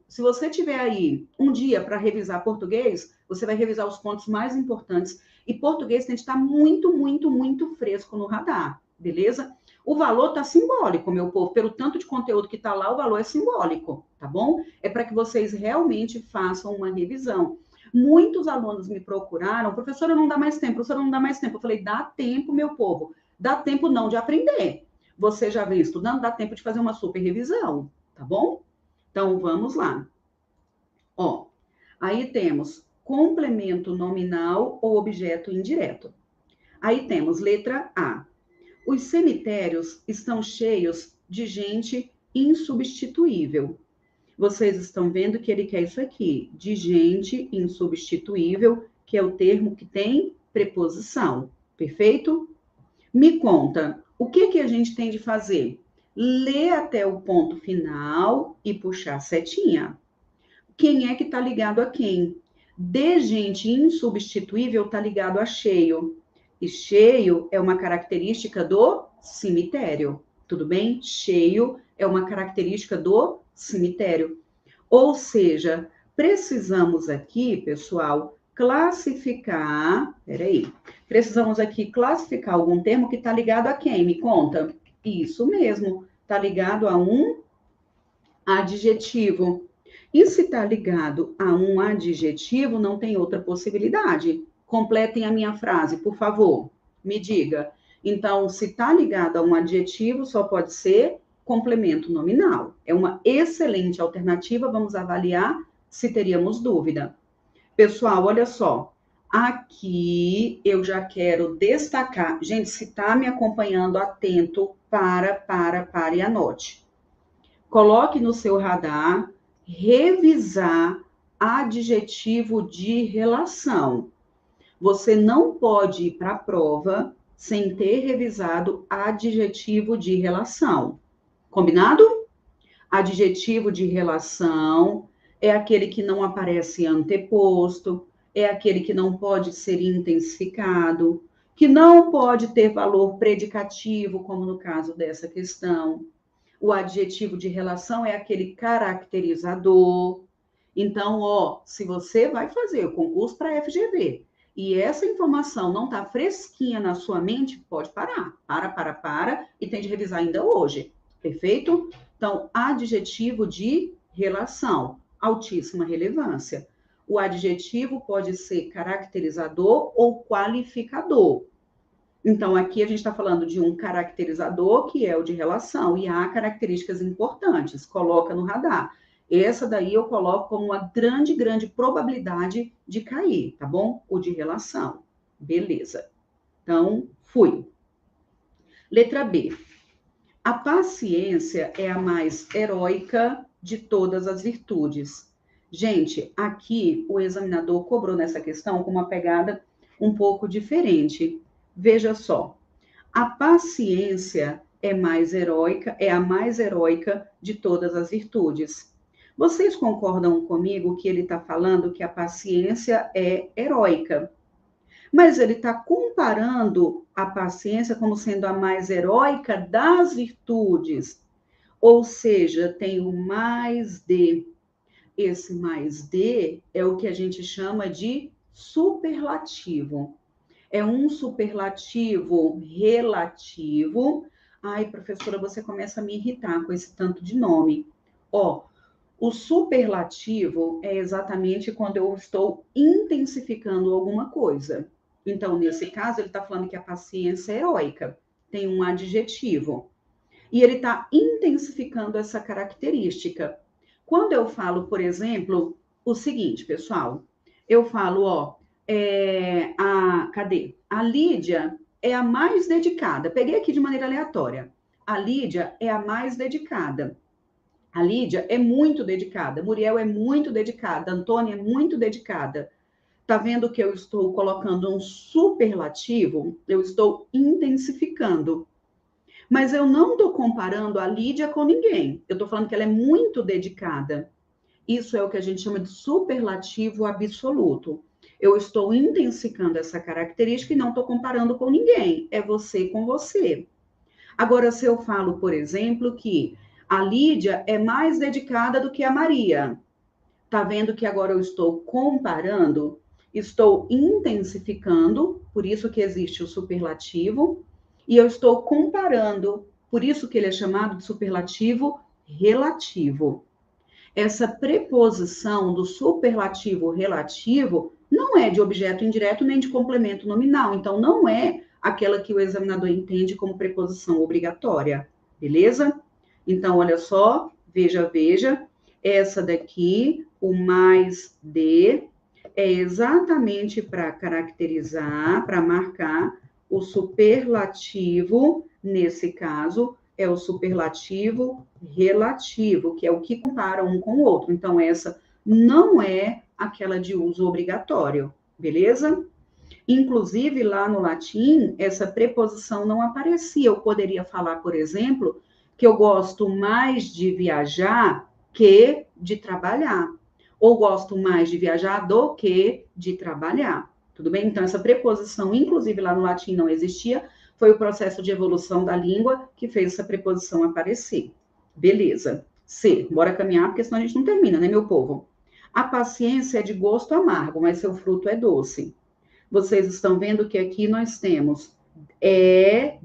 se você tiver aí um dia para revisar português, você vai revisar os pontos mais importantes. E português tem que estar muito, muito, muito fresco no radar, beleza? O valor tá simbólico, meu povo. Pelo tanto de conteúdo que tá lá, o valor é simbólico, tá bom? É para que vocês realmente façam uma revisão. Muitos alunos me procuraram, professora, não dá mais tempo, professora, não dá mais tempo. Eu falei, dá tempo, meu povo. Dá tempo não de aprender. Você já vem estudando, dá tempo de fazer uma super revisão, tá bom? Então, vamos lá. Ó, aí temos complemento nominal ou objeto indireto. Aí temos letra A. Os cemitérios estão cheios de gente insubstituível. Vocês estão vendo que ele quer isso aqui, de gente insubstituível, que é o termo que tem preposição. Perfeito? Me conta, o que a gente tem de fazer? Ler até o ponto final e puxar a setinha. Quem é que está ligado a quem? De gente insubstituível está ligado a cheio. E cheio é uma característica do cemitério. Tudo bem? Cheio é uma característica do cemitério. Ou seja, precisamos aqui, pessoal, precisamos aqui classificar algum termo que está ligado a quem? Me conta. Isso mesmo, está ligado a um adjetivo. E se está ligado a um adjetivo, não tem outra possibilidade. Completem a minha frase, por favor. Me diga. Então, se está ligado a um adjetivo, só pode ser complemento nominal. É uma excelente alternativa. Vamos avaliar se teríamos dúvida. Pessoal, olha só. Aqui eu já quero destacar. Gente, se está me acompanhando, atento, para e anote. Coloque no seu radar revisar adjetivo de relação. Você não pode ir para a prova sem ter revisado adjetivo de relação. Combinado? Adjetivo de relação é aquele que não aparece anteposto, é aquele que não pode ser intensificado, que não pode ter valor predicativo, como no caso dessa questão. O adjetivo de relação é aquele caracterizador. Então, ó, se você vai fazer o concurso para FGV e essa informação não está fresquinha na sua mente, pode parar. Para e tem de revisar ainda hoje. Perfeito? Então, adjetivo de relação, altíssima relevância. O adjetivo pode ser caracterizador ou qualificador. Então, aqui a gente está falando de um caracterizador, que é o de relação, e há características importantes, coloca no radar. Essa daí eu coloco como uma grande probabilidade de cair, tá bom? O de relação. Beleza. Então, fui. Letra B. A paciência é a mais heróica de todas as virtudes. Gente, aqui o examinador cobrou nessa questão com uma pegada um pouco diferente. Veja só, a paciência é a mais heróica de todas as virtudes. Vocês concordam comigo que ele está falando que a paciência é heróica? Mas ele está comparando a paciência como sendo a mais heróica das virtudes. Ou seja, tem o mais de. Esse mais de é o que a gente chama de superlativo. É um superlativo relativo. Ai, professora, você começa a me irritar com esse tanto de nome. Ó, o superlativo é exatamente quando eu estou intensificando alguma coisa. Então, nesse caso, ele está falando que a paciência é heróica, tem um adjetivo. E ele está intensificando essa característica. Quando eu falo, por exemplo, o seguinte, pessoal, eu falo, ó, cadê? A Lídia é a mais dedicada. Peguei aqui de maneira aleatória. A Lídia é a mais dedicada. A Lídia é muito dedicada. Muriel é muito dedicada. Antônia é muito dedicada. Tá vendo que eu estou colocando um superlativo? Eu estou intensificando. Mas eu não estou comparando a Lídia com ninguém. Eu estou falando que ela é muito dedicada. Isso é o que a gente chama de superlativo absoluto. Eu estou intensificando essa característica e não estou comparando com ninguém. É você com você. Agora, se eu falo, por exemplo, que a Lídia é mais dedicada do que a Maria, tá vendo que agora eu estou comparando, estou intensificando, por isso que existe o superlativo, e eu estou comparando, por isso que ele é chamado de superlativo relativo. Essa preposição do superlativo relativo não é de objeto indireto nem de complemento nominal, então não é aquela que o examinador entende como preposição obrigatória, beleza? Então, olha só, veja, essa daqui, o mais de, é exatamente para caracterizar, para marcar o superlativo, nesse caso, é o superlativo relativo, que é o que compara um com o outro. Então, essa não é aquela de uso obrigatório, beleza? Inclusive, lá no latim, essa preposição não aparecia. Eu poderia falar, por exemplo, que eu gosto mais de viajar que de trabalhar. Ou gosto mais de viajar do que de trabalhar. Tudo bem? Então, essa preposição, inclusive lá no latim, não existia. Foi o processo de evolução da língua que fez essa preposição aparecer. Beleza. C, bora caminhar, porque senão a gente não termina, né, meu povo? A paciência é de gosto amargo, mas seu fruto é doce. Vocês estão vendo que aqui nós temos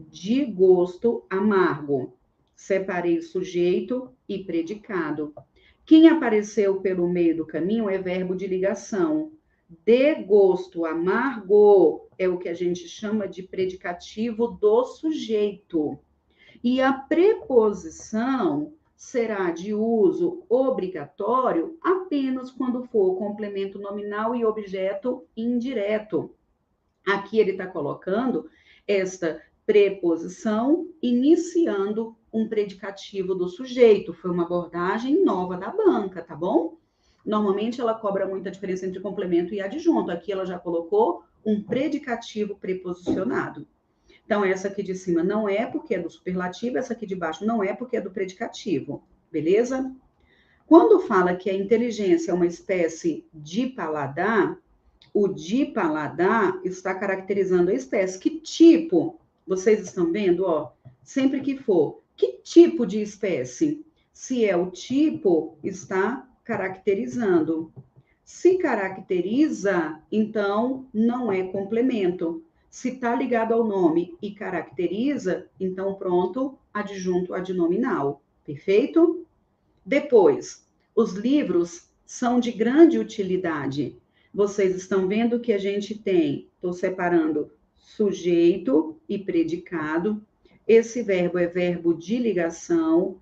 de gosto amargo. Separei sujeito e predicado. Quem apareceu pelo meio do caminho é verbo de ligação. De gosto amargo é o que a gente chama de predicativo do sujeito. E a preposição será de uso obrigatório apenas quando for complemento nominal e objeto indireto. Aqui ele está colocando esta preposição iniciando um predicativo do sujeito. Foi uma abordagem nova da banca, tá bom? Normalmente ela cobra muita diferença entre complemento e adjunto. Aqui ela já colocou um predicativo preposicionado. Então, essa aqui de cima não é porque é do superlativo, essa aqui de baixo não é porque é do predicativo, beleza? Quando fala que a inteligência é uma espécie de paladar, o de paladar está caracterizando a espécie. Que tipo? Vocês estão vendo, ó, sempre que for Que tipo de espécie? Se é o tipo, está caracterizando. Se caracteriza, então não é complemento. Se está ligado ao nome e caracteriza, então pronto, adjunto adnominal. Perfeito? Depois, os livros são de grande utilidade. Vocês estão vendo que a gente tem, estou separando sujeito e predicado. Esse verbo é verbo de ligação,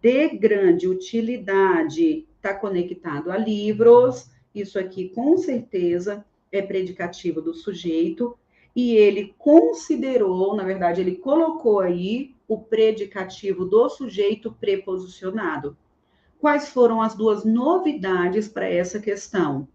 de grande utilidade, está conectado a livros. Isso aqui, com certeza, é predicativo do sujeito. E ele considerou, na verdade, ele colocou aí o predicativo do sujeito preposicionado. Quais foram as duas novidades para essa questão?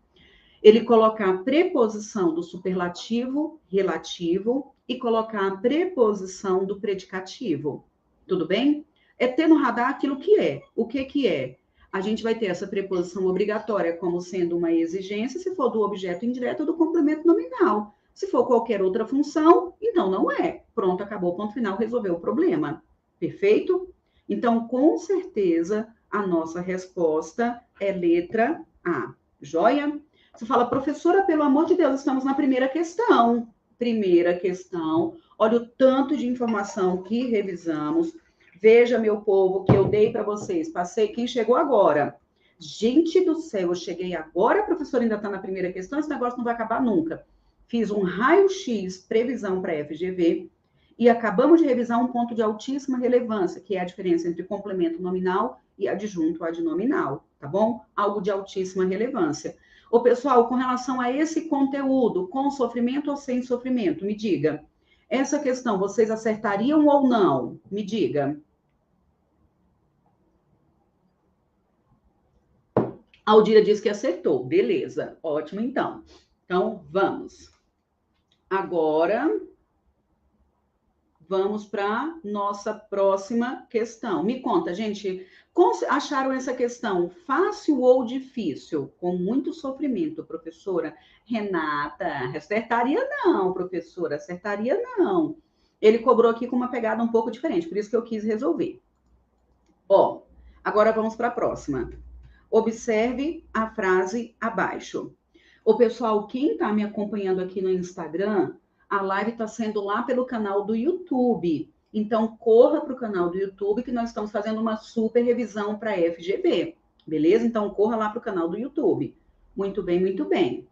Ele colocar a preposição do superlativo relativo e colocar a preposição do predicativo. Tudo bem? É ter no radar aquilo que é. O que que é? A gente vai ter essa preposição obrigatória como sendo uma exigência se for do objeto indireto ou do complemento nominal. Se for qualquer outra função, então não é. Pronto, acabou, ponto final, resolveu o problema. Perfeito? Então, com certeza, a nossa resposta é letra A. Joia? Você fala, professora, pelo amor de Deus, estamos na primeira questão. Primeira questão. Olha o tanto de informação que revisamos. Veja, meu povo, que eu dei para vocês. Passei quem chegou agora. Gente do céu, eu cheguei agora, a professora ainda está na primeira questão, esse negócio não vai acabar nunca. Fiz um raio-x, previsão para FGV, e acabamos de revisar um ponto de altíssima relevância, que é a diferença entre complemento nominal e adjunto adnominal, tá bom? Algo de altíssima relevância. Ô, pessoal, com relação a esse conteúdo, com sofrimento ou sem sofrimento, me diga. Essa questão, vocês acertariam ou não? Me diga. A Aldira disse que acertou. Beleza, ótimo então. Então, vamos. Agora, vamos para nossa próxima questão. Me conta, gente, acharam essa questão fácil ou difícil? Com muito sofrimento, professora. Renata, acertaria não, professora, acertaria não. Ele cobrou aqui com uma pegada um pouco diferente, por isso que eu quis resolver. Ó, agora vamos para a próxima. Observe a frase abaixo. Ô, pessoal, quem está me acompanhando aqui no Instagram, a live está sendo lá pelo canal do YouTube. Então, corra para o canal do YouTube, que nós estamos fazendo uma super revisão para FGV. Beleza? Então, corra lá para o canal do YouTube. Muito bem, muito bem.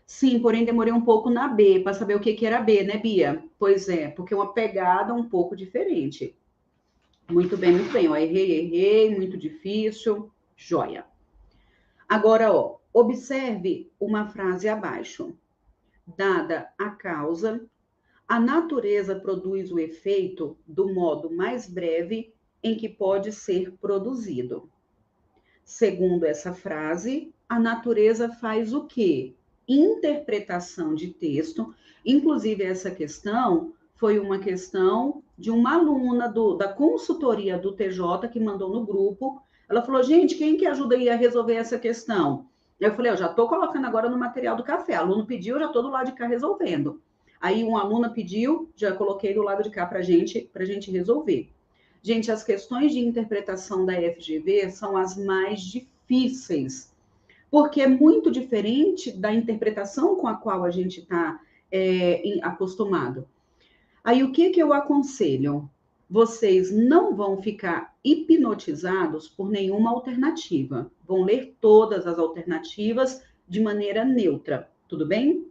Sim, porém, demorei um pouco na B, para saber o que era B, né, Bia? Pois é, porque é uma pegada um pouco diferente. Muito bem, muito bem. Ó, errei, muito difícil. Joia. Agora, ó, observe uma frase abaixo. Dada a causa, a natureza produz o efeito do modo mais breve em que pode ser produzido. Segundo essa frase, a natureza faz o quê? Interpretação de texto. Inclusive, essa questão foi uma questão de uma aluna da consultoria do TJ que mandou no grupo. Ela falou, gente, quem que ajuda aí a resolver essa questão? Eu falei, eu já estou colocando agora no material do café. O aluno pediu, eu já estou do lado de cá resolvendo. Aí uma aluna pediu, já coloquei do lado de cá para gente resolver. Gente, as questões de interpretação da FGV são as mais difíceis, porque é muito diferente da interpretação com a qual a gente está acostumado. Aí, o que eu aconselho? Vocês não vão ficar hipnotizados por nenhuma alternativa. Vão ler todas as alternativas de maneira neutra, tudo bem?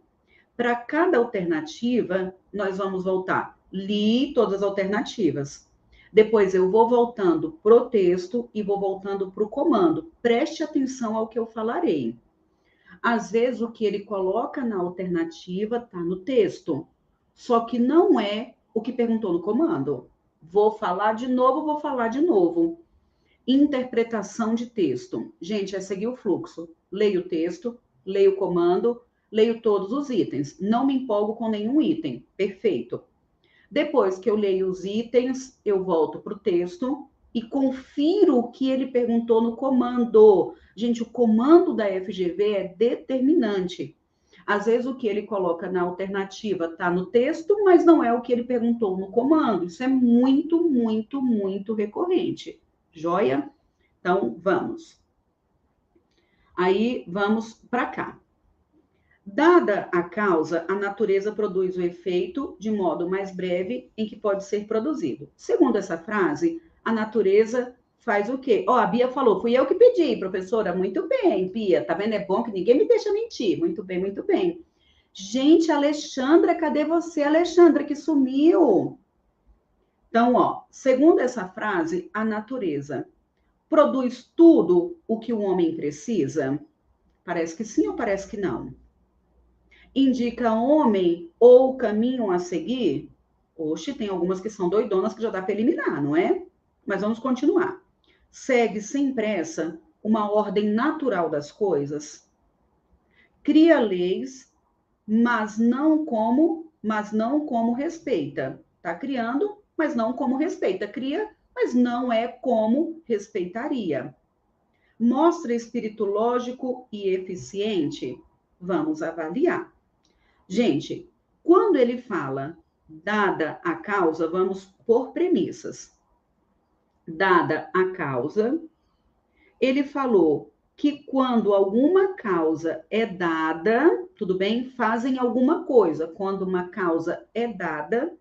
Para cada alternativa, nós vamos voltar. Li todas as alternativas. Depois eu vou voltando para o texto e vou voltando para o comando. Preste atenção ao que eu falarei. Às vezes, o que ele coloca na alternativa está no texto, só que não é o que perguntou no comando. Vou falar de novo. Interpretação de texto. Gente, é seguir o fluxo. Leio o texto, leio o comando, leio todos os itens. Não me empolgo com nenhum item. Perfeito. Depois que eu leio os itens, eu volto para o texto e confiro o que ele perguntou no comando. Gente, o comando da FGV é determinante. Às vezes o que ele coloca na alternativa está no texto, mas não é o que ele perguntou no comando. Isso é muito, muito, muito recorrente. Joia? Então, vamos. Aí, vamos para cá. Dada a causa, a natureza produz o efeito de modo mais breve em que pode ser produzido. Segundo essa frase, a natureza faz o quê? Ó, a Bia falou, fui eu que pedi, professora. Muito bem, Bia. Tá vendo? É bom que ninguém me deixa mentir. Muito bem, muito bem. Gente, Alexandra, cadê você, Alexandra, que sumiu? Então, ó, segundo essa frase, a natureza produz tudo o que o homem precisa? Parece que sim ou parece que não? Indica homem ou caminho a seguir? Oxe, tem algumas que são doidonas que já dá para eliminar, não é? Mas vamos continuar. Segue sem pressa uma ordem natural das coisas. Cria leis, mas não como respeita. Está criando, mas não como respeita. Cria, mas não é como respeitaria. Mostra espírito lógico e eficiente? Vamos avaliar. Gente, quando ele fala dada a causa, vamos por premissas. Dada a causa, ele falou que quando alguma causa é dada, tudo bem? Fazem alguma coisa. Quando uma causa é dada,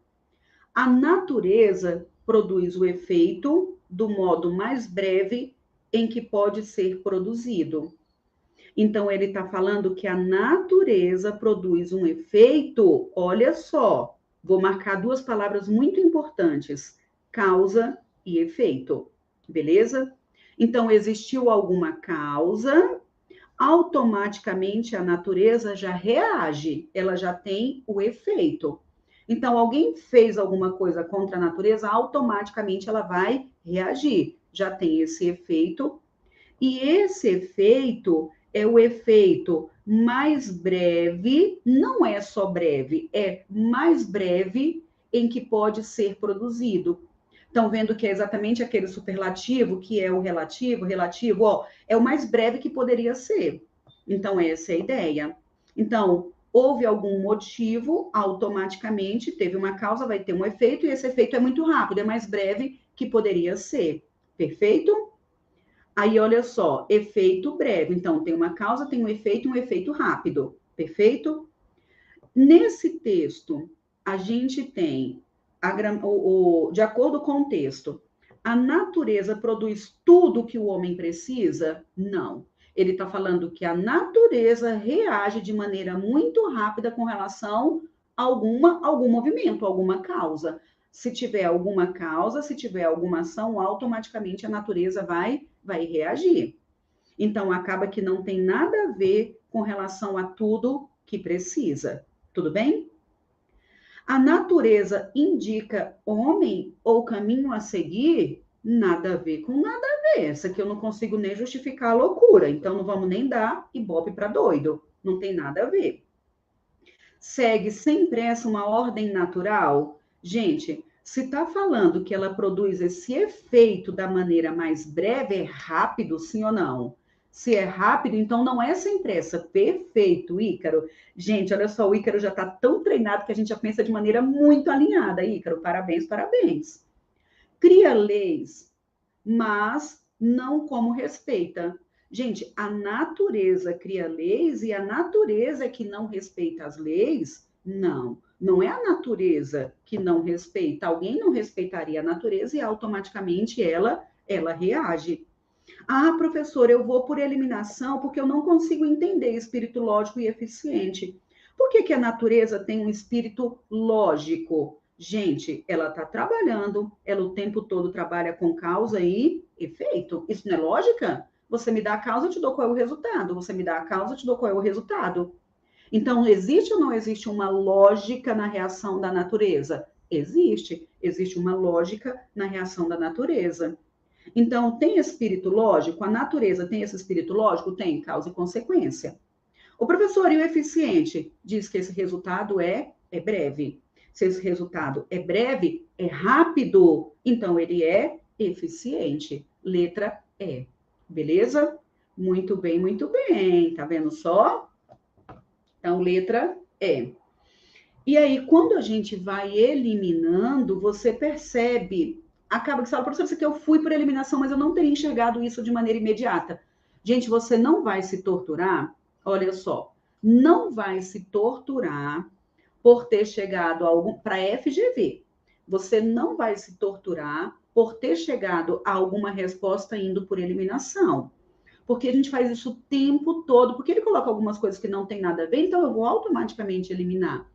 a natureza produz o efeito do modo mais breve em que pode ser produzido. Então, ele está falando que a natureza produz um efeito, olha só, vou marcar duas palavras muito importantes: causa e efeito, beleza? Então, existiu alguma causa, automaticamente a natureza já reage, ela já tem o efeito. Então, alguém fez alguma coisa contra a natureza, automaticamente ela vai reagir, já tem esse efeito, e esse efeito é o efeito mais breve, não é só breve, é mais breve em que pode ser produzido. Estão vendo que é exatamente aquele superlativo, que é o relativo, ó, é o mais breve que poderia ser. Então, essa é a ideia. Então, houve algum motivo, automaticamente teve uma causa, vai ter um efeito, e esse efeito é muito rápido, é mais breve que poderia ser. Perfeito? Aí, olha só, efeito breve. Então, tem uma causa, tem um efeito rápido. Perfeito? Nesse texto, a gente tem, de acordo com o texto, a natureza produz tudo o que o homem precisa? Não. Ele está falando que a natureza reage de maneira muito rápida com relação a algum movimento, alguma causa. Se tiver alguma causa, se tiver alguma ação, automaticamente a natureza vai reagir. Então, acaba que não tem nada a ver com relação a tudo que precisa. Tudo bem? A natureza indica homem ou caminho a seguir? Nada a ver com nada a ver. Essa aqui eu não consigo nem justificar a loucura. Então, não vamos nem dar ibope para doido. Não tem nada a ver. Segue sem pressa uma ordem natural? Gente, se está falando que ela produz esse efeito da maneira mais breve, é rápido, sim ou não? Se é rápido, então não é sem pressa. Perfeito, Ícaro. Gente, olha só, o Ícaro já está tão treinado que a gente já pensa de maneira muito alinhada, Ícaro. Parabéns, parabéns. Cria leis, mas não como respeita. Gente, a natureza cria leis e a natureza é que não respeita as leis? Não, não é a natureza que não respeita. Alguém não respeitaria a natureza e automaticamente ela reage. Ah, professor, eu vou por eliminação porque eu não consigo entender espírito lógico e eficiente. Por que a natureza tem um espírito lógico? Gente, ela está trabalhando, ela o tempo todo trabalha com causa e efeito. Isso não é lógica? Você me dá a causa, eu te dou qual é o resultado. Você me dá a causa, eu te dou qual é o resultado. Então, existe ou não existe uma lógica na reação da natureza? Existe. Existe uma lógica na reação da natureza. Então, tem espírito lógico? A natureza tem esse espírito lógico? Tem, causa e consequência. O professor, e o eficiente? Diz que esse resultado é breve. Se esse resultado é breve, é rápido, então ele é eficiente. Letra E. Beleza? Muito bem, muito bem. Tá vendo só? Então, letra E. E aí, quando a gente vai eliminando, você percebe, acaba que você fala, professor, isso aqui eu fui por eliminação, mas eu não teria enxergado isso de maneira imediata. Gente, você não vai se torturar, olha só, não vai se torturar por ter chegado para FGV. Você não vai se torturar por ter chegado a alguma resposta indo por eliminação. Porque a gente faz isso o tempo todo, porque ele coloca algumas coisas que não tem nada a ver, então eu vou automaticamente eliminar.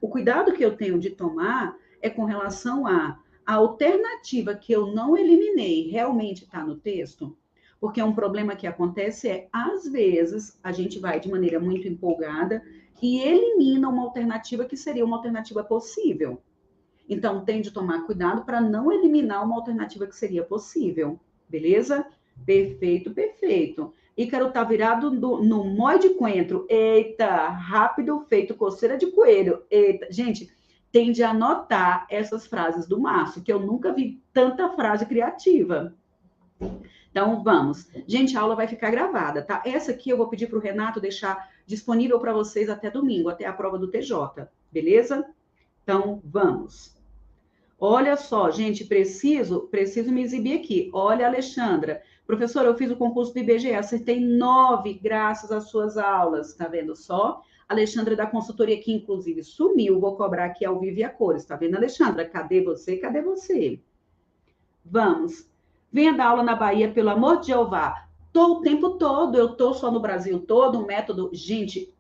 O cuidado que eu tenho de tomar é com relação a alternativa que eu não eliminei realmente está no texto, porque um problema que acontece às vezes, a gente vai de maneira muito empolgada e elimina uma alternativa que seria uma alternativa possível. Então, tem de tomar cuidado para não eliminar uma alternativa que seria possível. Beleza? Perfeito, perfeito. Ícaro tá virado no mói de coentro. Eita, rápido feito coceira de coelho. Eita, gente, tem de anotar essas frases do Márcio, que eu nunca vi tanta frase criativa. Então, vamos. Gente, a aula vai ficar gravada, tá? Essa aqui eu vou pedir para o Renato deixar disponível para vocês até domingo, até a prova do TJ, beleza? Então, vamos. Olha só, gente, preciso me exibir aqui. Olha, Alexandra. Professora, eu fiz o concurso do IBGE, acertei 9 graças às suas aulas. Tá vendo só? Alexandra da consultoria que, inclusive, sumiu. Vou cobrar aqui ao vivo e a cores. Tá vendo, Alexandra? Cadê você? Cadê você? Vamos. Venha dar aula na Bahia, pelo amor de Jeová. Tô o tempo todo, eu tô só no Brasil todo, um método... Gente,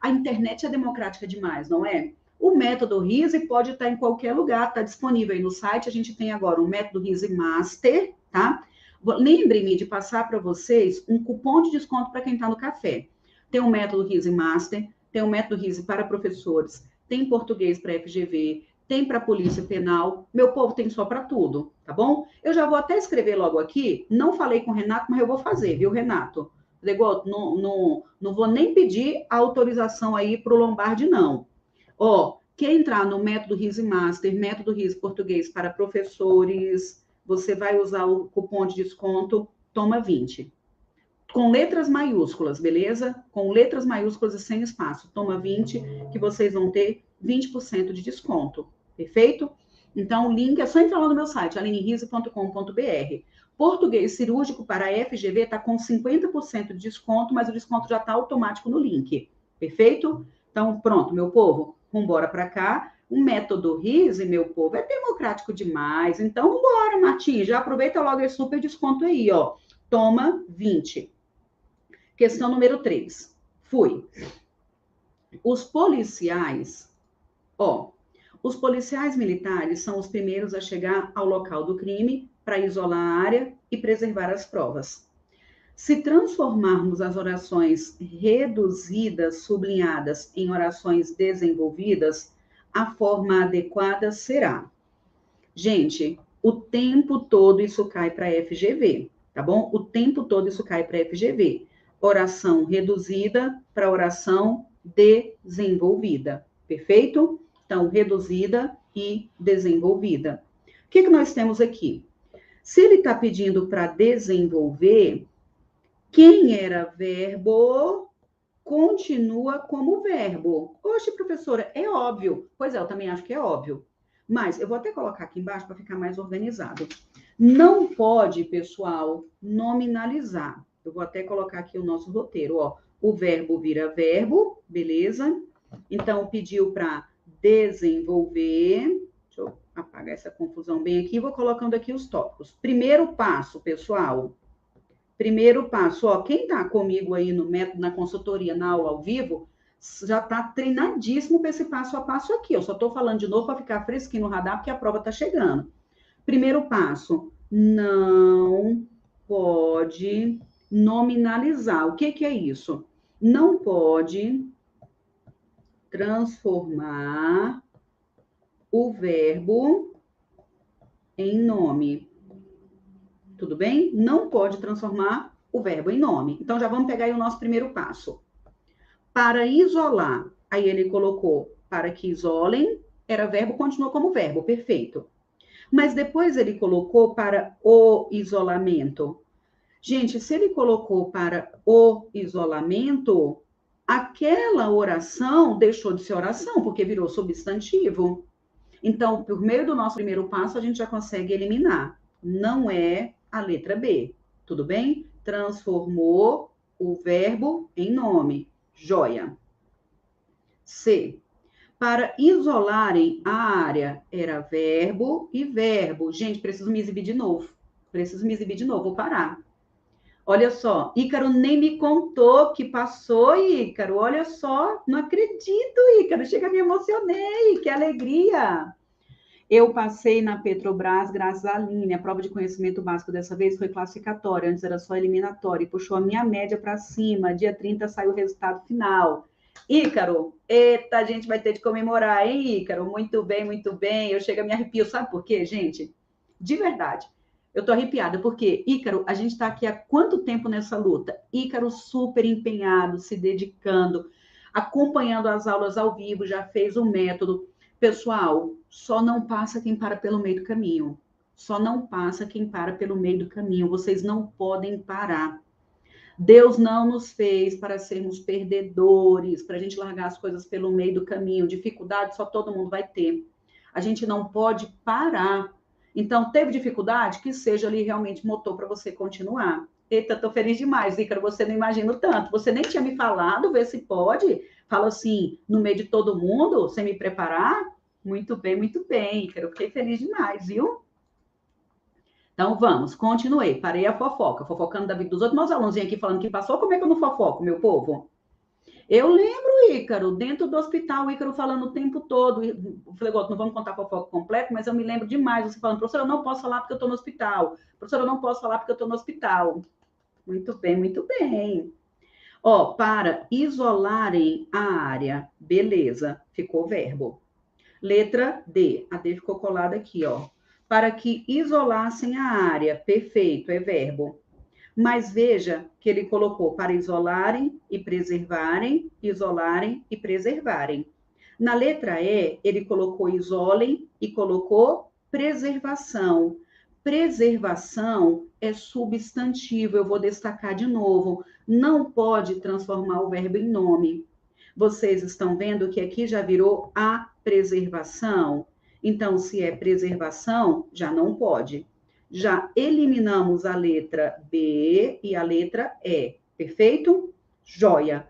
a internet é democrática demais, não é? O método RISE pode estar em qualquer lugar, está disponível aí no site. A gente tem agora o método RISE Master, tá? Lembre-me de passar para vocês um cupom de desconto para quem está no café. Tem o método RISE Master, tem o método RISE para professores, tem português para FGV, tem para polícia penal. Meu povo, tem só para tudo, tá bom? Eu já vou até escrever logo aqui. Não falei com o Renato, mas eu vou fazer, viu, Renato? Não vou nem pedir a autorização aí para o Lombardi, não. Ó, quer entrar no método RISE Master, método RISE Português para professores, você vai usar o cupom de desconto, toma 20. Com letras maiúsculas, beleza? Com letras maiúsculas e sem espaço, toma 20, que vocês vão ter 20% de desconto, perfeito? Então, o link é só entrar lá no meu site, alinerise.com.br. Português cirúrgico para FGV está com 50% de desconto, mas o desconto já está automático no link, perfeito? Então, pronto, meu povo, vamos embora para cá. O método RISE, meu povo, é democrático demais. Então, vamos embora, Martim. Já aproveita logo esse super desconto aí, ó. Toma 20. Questão número 3. Fui. Os policiais militares são os primeiros a chegar ao local do crime para isolar a área e preservar as provas. Se transformarmos as orações reduzidas, sublinhadas, em orações desenvolvidas, a forma adequada será. Gente, o tempo todo isso cai para FGV, tá bom? O tempo todo isso cai para FGV. Oração reduzida para oração desenvolvida, perfeito? Então, reduzida e desenvolvida. O que nós temos aqui? Se ele está pedindo para desenvolver, quem era verbo continua como verbo. Oxe, professora, é óbvio. Pois é, eu também acho que é óbvio. Mas eu vou até colocar aqui embaixo para ficar mais organizado. Não pode, pessoal, nominalizar. Eu vou até colocar aqui o nosso roteiro, ó. O verbo vira verbo, beleza? Então, pediu para desenvolver. Deixa eu apagar essa confusão bem aqui. Vou colocando aqui os tópicos. Primeiro passo, pessoal. Primeiro passo, ó. Quem tá comigo aí no método, na consultoria, na aula ao vivo, já tá treinadíssimo para esse passo a passo aqui. Eu só tô falando de novo para ficar fresquinho no radar, porque a prova tá chegando. Primeiro passo, não pode nominalizar. O que é isso? Não pode transformar o verbo em nome. Tudo bem? Não pode transformar o verbo em nome. Então, já vamos pegar aí o nosso primeiro passo. Para isolar, aí ele colocou para que isolem, era verbo, continuou como verbo, perfeito. Mas depois ele colocou para o isolamento. Gente, se ele colocou para o isolamento, aquela oração deixou de ser oração, porque virou substantivo. Então, por meio do nosso primeiro passo, a gente já consegue eliminar. Não é a letra B, tudo bem? Transformou o verbo em nome. Joia. C. Para isolarem a área, era verbo e verbo. Gente, preciso me exibir de novo. Vou parar. Olha só, Ícaro nem me contou que passou, Ícaro. Olha só, não acredito, Ícaro. Chega, me emocionei, que alegria. Eu passei na Petrobras graças à Aline. A prova de conhecimento básico dessa vez foi classificatória, antes era só eliminatória, e puxou a minha média para cima. Dia 30 saiu o resultado final. Ícaro, eita, a gente vai ter de comemorar, hein, Ícaro? Muito bem, muito bem. Eu chego a me arrepio, sabe por quê, gente? De verdade. Eu tô arrepiada, porque, Ícaro, a gente está aqui há quanto tempo nessa luta? Ícaro super empenhado, se dedicando, acompanhando as aulas ao vivo, já fez o método. Pessoal, só não passa quem para pelo meio do caminho. Só não passa quem para pelo meio do caminho. Vocês não podem parar. Deus não nos fez para sermos perdedores, para a gente largar as coisas pelo meio do caminho. Dificuldade só todo mundo vai ter. A gente não pode parar. Então, teve dificuldade? Que seja ali realmente motor para você continuar. Eita, tô feliz demais, Ícaro, você não imagina o tanto. Você nem tinha me falado, vê se pode. Fala assim, no meio de todo mundo, sem me preparar. Muito bem, Ícaro. Fiquei feliz demais, viu? Então, vamos, continuei. Parei a fofoca, fofocando da vida dos outros. Meus alunos aqui falando que passou, como é que eu não fofoco, meu povo? Eu lembro, Ícaro, dentro do hospital, o Ícaro falando o tempo todo. Eu falei, não vamos contar a fofoca completa, mas eu me lembro demais você falando, professora, eu não posso falar porque eu estou no hospital. Professora, eu não posso falar porque eu estou no hospital. Muito bem, muito bem. Ó, para isolarem a área. Beleza, ficou verbo. Letra D. A D ficou colada aqui, ó. Para que isolassem a área. Perfeito, é verbo. Mas veja que ele colocou para isolarem e preservarem, isolarem e preservarem. Na letra E, ele colocou isolem e colocou preservação. Preservação é substantivo, eu vou destacar de novo. Não pode transformar o verbo em nome. Vocês estão vendo que aqui já virou a preservação. Então, se é preservação, já não pode. Já eliminamos a letra B e a letra E. Perfeito? Joia.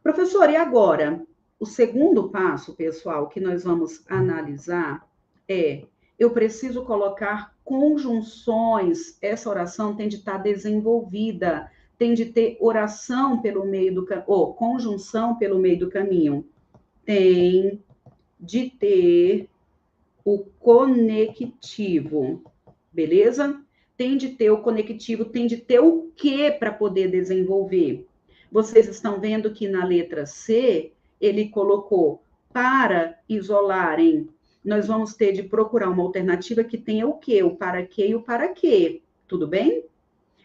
Professor, e agora? O segundo passo, pessoal, que nós vamos analisar é: eu preciso colocar conjunções. Essa oração tem de estar desenvolvida, tem de ter oração pelo meio do caminho, ou conjunção pelo meio do caminho. Tem de ter o conectivo, beleza? Tem de ter o conectivo, tem de ter o que para poder desenvolver. Vocês estão vendo que na letra C, ele colocou para isolarem. Nós vamos ter de procurar uma alternativa que tenha o quê? O para quê e o para quê. Tudo bem?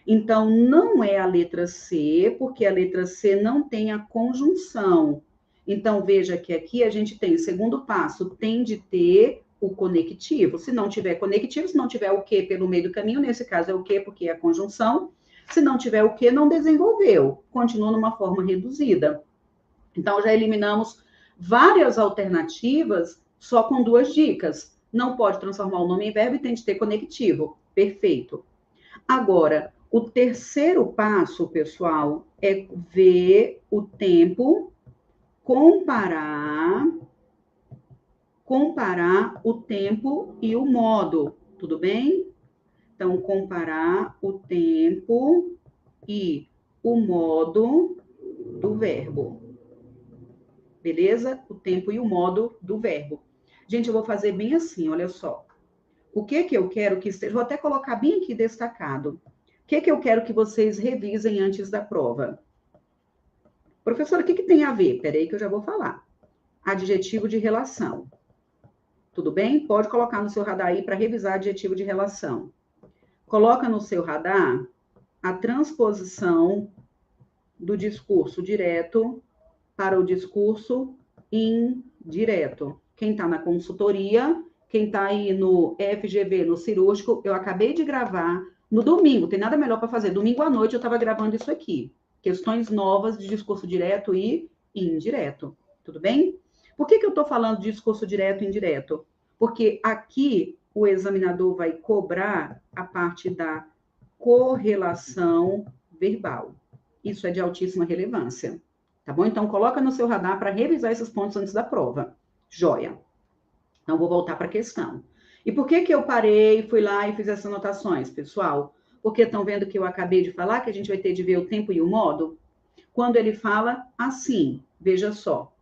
Então, não é a letra C, porque a letra C não tem a conjunção. Então, veja que aqui a gente tem o segundo passo, tem de ter o conectivo. Se não tiver conectivo, se não tiver o que pelo meio do caminho, nesse caso é o que, porque é a conjunção. Se não tiver o que, não desenvolveu. Continua numa forma reduzida. Então, já eliminamos várias alternativas só com duas dicas. Não pode transformar o nome em verbo e tem de ter conectivo. Perfeito. Agora, o terceiro passo, pessoal, é ver o tempo, comparar o tempo e o modo, tudo bem? Então, comparar o tempo e o modo do verbo. Beleza? O tempo e o modo do verbo. Gente, eu vou fazer bem assim, olha só. O que eu quero que esteja... Vou até colocar bem aqui destacado. O que eu quero que vocês revisem antes da prova? Professora, o que tem a ver? Peraí que eu já vou falar. Adjetivo de relação. Tudo bem? Pode colocar no seu radar aí para revisar adjetivo de relação. Coloca no seu radar a transposição do discurso direto para o discurso indireto. Quem está na consultoria, quem está aí no FGV, no cirúrgico, eu acabei de gravar no domingo, tem nada melhor para fazer. Domingo à noite eu estava gravando isso aqui. Questões novas de discurso direto e e indireto. Tudo bem? Por que eu estou falando de discurso direto e indireto? Porque aqui o examinador vai cobrar a parte da correlação verbal. Isso é de altíssima relevância. Tá bom? Então, coloca no seu radar para revisar esses pontos antes da prova. Joia. Então, vou voltar para a questão. E por que eu parei, fui lá e fiz essas anotações, pessoal? Porque estão vendo que eu acabei de falar que a gente vai ter de ver o tempo e o modo? Quando ele fala assim, veja só.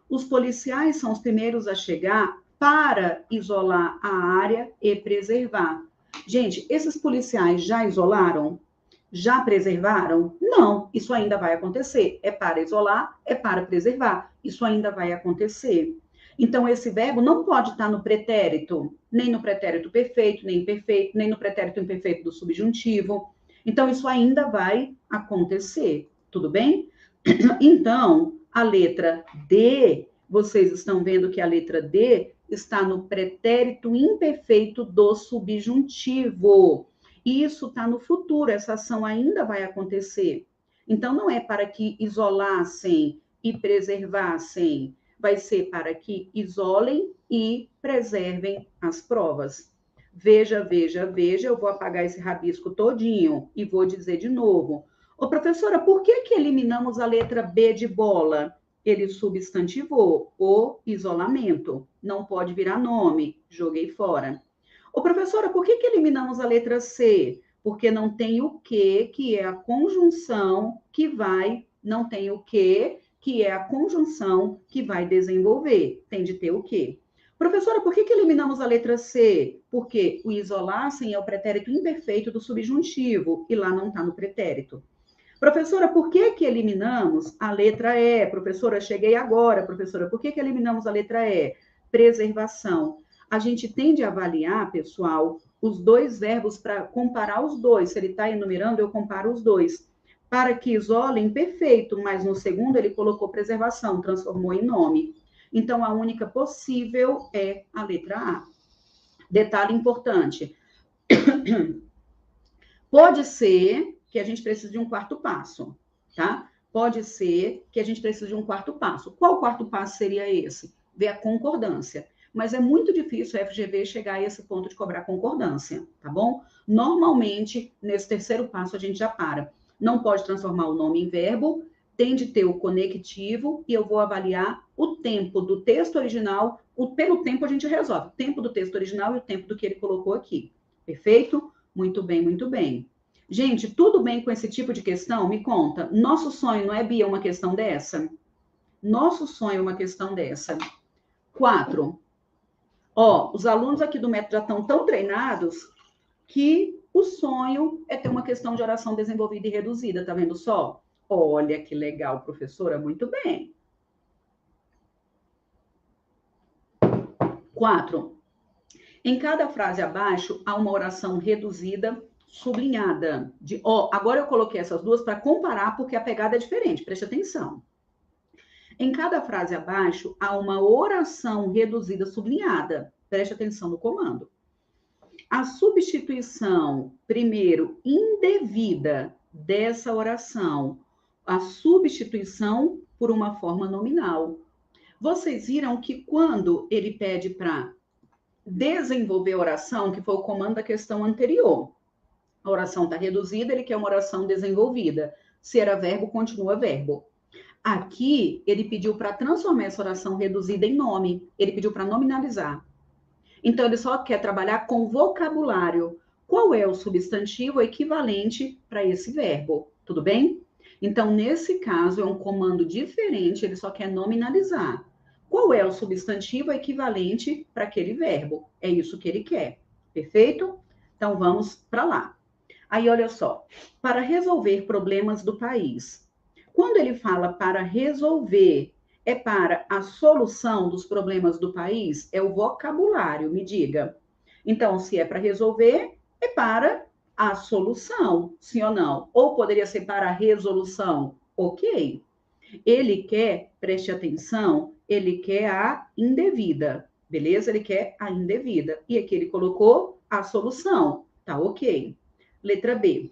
Os policiais são os primeiros a chegar para isolar a área e preservar. Gente, esses policiais já isolaram? Já preservaram? Não, isso ainda vai acontecer. É para isolar, é para preservar. Isso ainda vai acontecer. Então, esse verbo não pode estar no pretérito, nem no pretérito perfeito, nem imperfeito, nem no pretérito imperfeito do subjuntivo. Então, isso ainda vai acontecer. Tudo bem? Então, a letra D, vocês estão vendo que a letra D está no pretérito imperfeito do subjuntivo. E isso está no futuro, essa ação ainda vai acontecer. Então, não é para que isolassem e preservassem, vai ser para que isolem e preservem as provas. Veja, veja, veja, eu vou apagar esse rabisco todinho e vou dizer de novo. Ô, professora, por que eliminamos a letra B de bola? Ele substantivou o isolamento. Não pode virar nome. Joguei fora. Ô, professora, por que eliminamos a letra C? Porque não tem o que é a conjunção que vai, não tem o que é a conjunção que vai desenvolver. Tem de ter o quê? Professora, por que eliminamos a letra C? Porque o isolassem é o pretérito imperfeito do subjuntivo, e lá não está no pretérito. Professora, por que eliminamos a letra E? Professora, cheguei agora. Professora, por que eliminamos a letra E? Preservação. A gente tem de avaliar, pessoal, os dois verbos para comparar os dois. Se ele está enumerando, eu comparo os dois. Para que isolem, perfeito, mas no segundo ele colocou preservação, transformou em nome. Então, a única possível é a letra A. Detalhe importante. Pode ser que a gente precise de um quarto passo, tá? Pode ser que a gente precise de um quarto passo. Qual quarto passo seria esse? Ver a concordância. Mas é muito difícil a FGV chegar a esse ponto de cobrar concordância, tá bom? Normalmente, nesse terceiro passo, a gente já para. Não pode transformar o nome em verbo, tem de ter o conectivo, e eu vou avaliar o tempo do texto original. Pelo tempo a gente resolve. O tempo do texto original e o tempo do que ele colocou aqui. Perfeito? Muito bem, muito bem. Gente, tudo bem com esse tipo de questão? Me conta. Nosso sonho, não é, Bia, uma questão dessa? Nosso sonho é uma questão dessa. 4. Ó, os alunos aqui do método já estão tão treinados que o sonho é ter uma questão de oração desenvolvida e reduzida, tá vendo só? Olha que legal, professora, muito bem. 4. Em cada frase abaixo, há uma oração reduzida sublinhada. Agora eu coloquei essas duas para comparar, porque a pegada é diferente, preste atenção. Em cada frase abaixo, há uma oração reduzida sublinhada. Preste atenção no comando. A substituição, primeiro, indevida dessa oração, a substituição por uma forma nominal. Vocês viram que quando ele pede para desenvolver a oração, que foi o comando da questão anterior, a oração está reduzida, ele quer uma oração desenvolvida. Se era verbo, continua verbo. Aqui, ele pediu para transformar essa oração reduzida em nome. Ele pediu para nominalizar. Então, ele só quer trabalhar com vocabulário. Qual é o substantivo equivalente para esse verbo? Tudo bem? Então, nesse caso, é um comando diferente, ele só quer nominalizar. Qual é o substantivo equivalente para aquele verbo? É isso que ele quer. Perfeito? Então, vamos para lá. Aí, olha só. Para resolver problemas do país. Quando ele fala para resolver, é para a solução dos problemas do país? É o vocabulário, me diga. Então, se é para resolver, é para a solução, sim ou não? Ou poderia ser para a resolução? Ok. Ele quer, preste atenção, ele quer a indevida, beleza? Ele quer a indevida. E aqui ele colocou a solução, tá ok. Letra B.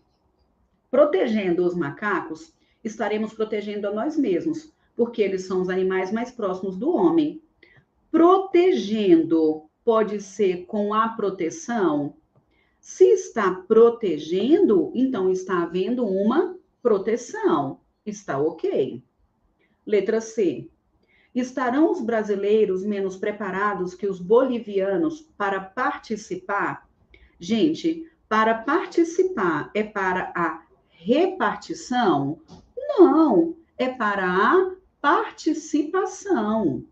Protegendo os macacos, estaremos protegendo a nós mesmos, porque eles são os animais mais próximos do homem. Protegendo pode ser com a proteção? Se está protegendo, então está havendo uma proteção. Está ok. Letra C. Estarão os brasileiros menos preparados que os bolivianos para participar? Gente, para participar é para a repartição? Não, é para a participação.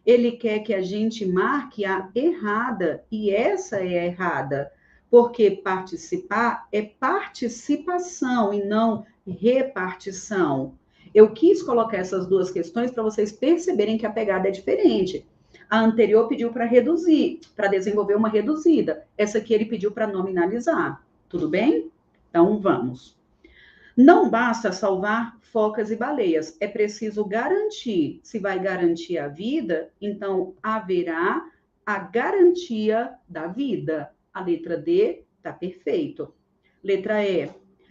Ele quer que a gente marque a errada, e essa é a errada, porque participar é participação e não repartição. Eu quis colocar essas duas questões para vocês perceberem que a pegada é diferente. A anterior pediu para reduzir, para desenvolver uma reduzida. Essa aqui ele pediu para nominalizar. Tudo bem? Então, vamos. Não basta salvar focas e baleias, é preciso garantir. Se vai garantir a vida, então haverá a garantia da vida. A letra D está perfeito. Letra E.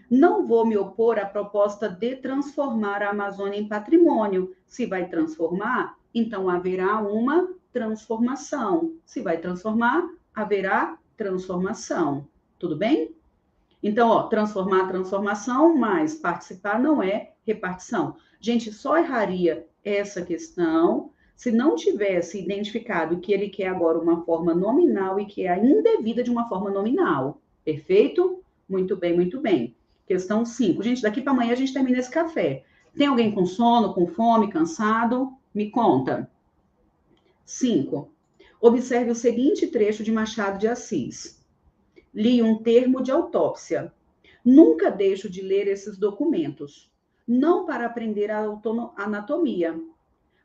Não vou me opor à proposta de transformar a Amazônia em patrimônio. Se vai transformar, então haverá uma transformação. Se vai transformar, haverá transformação. Tudo bem? Então, ó, transformar, transformação, mas participar não é repartição. Gente, só erraria essa questão se não tivesse identificado que ele quer agora uma forma nominal e que é a indevida de uma forma nominal. Perfeito? Muito bem, muito bem. Questão 5. Gente, daqui para amanhã a gente termina esse café. Tem alguém com sono, com fome, cansado? Me conta. 5. Observe o seguinte trecho de Machado de Assis. Li um termo de autópsia. Nunca deixo de ler esses documentos, não para aprender a anatomia,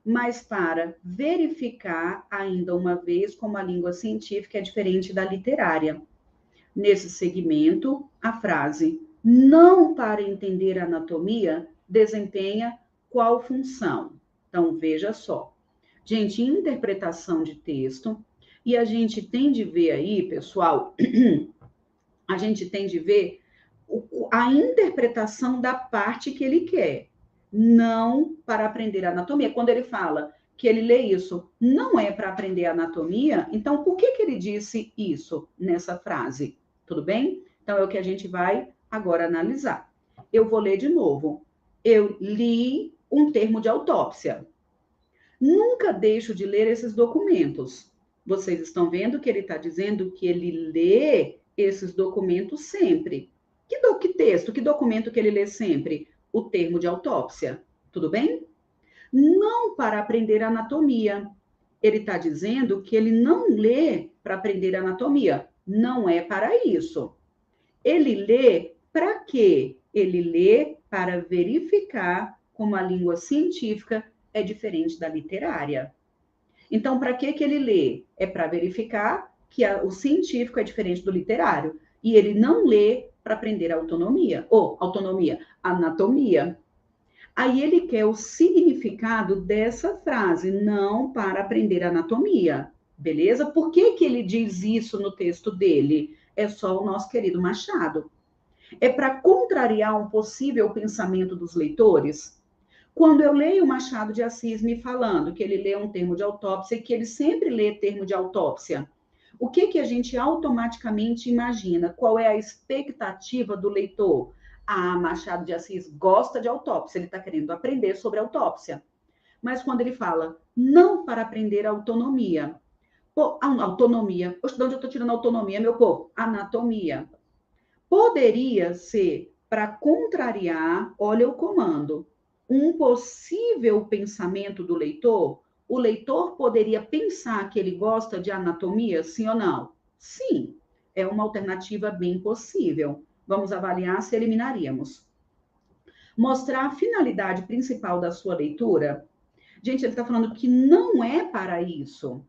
mas para verificar ainda uma vez como a língua científica é diferente da literária. Nesse segmento, a frase não para entender a anatomia desempenha qual função? Então, veja só. Gente, interpretação de texto, e a gente tem de ver aí, pessoal, a gente tem de ver a interpretação da parte que ele quer, não para aprender anatomia. Quando ele fala que ele lê isso, não é para aprender anatomia, então por que ele disse isso nessa frase? Tudo bem? Então é o que a gente vai agora analisar. Eu vou ler de novo. Eu li um termo de autópsia. Nunca deixo de ler esses documentos. Vocês estão vendo que ele está dizendo que ele lê esses documentos sempre. Que texto, que documento que ele lê sempre? O termo de autópsia. Tudo bem? Não para aprender anatomia. Ele está dizendo que ele não lê para aprender anatomia. Não é para isso. Ele lê para quê? Ele lê para verificar como a língua científica é diferente da literária. Então, para que ele lê? É para verificar que o científico é diferente do literário. E ele não lê para aprender autonomia, anatomia. Aí ele quer o significado dessa frase, não para aprender anatomia. Beleza? Por que ele diz isso no texto dele? É só o nosso querido Machado. É para contrariar um possível pensamento dos leitores? Quando eu leio Machado de Assis me falando que ele lê um termo de autópsia e que ele sempre lê termo de autópsia, o que a gente automaticamente imagina? Qual é a expectativa do leitor? Ah, Machado de Assis gosta de autópsia, ele está querendo aprender sobre autópsia. Mas quando ele fala, não para aprender autonomia. Pô, autonomia. Poxa, de onde eu estou tirando autonomia, meu povo? Anatomia. Poderia ser para contrariar, olha o comando, um possível pensamento do leitor. O leitor poderia pensar que ele gosta de anatomia, sim ou não? Sim, é uma alternativa bem possível. Vamos avaliar se eliminaríamos. Mostrar a finalidade principal da sua leitura. Gente, ele está falando que não é para isso.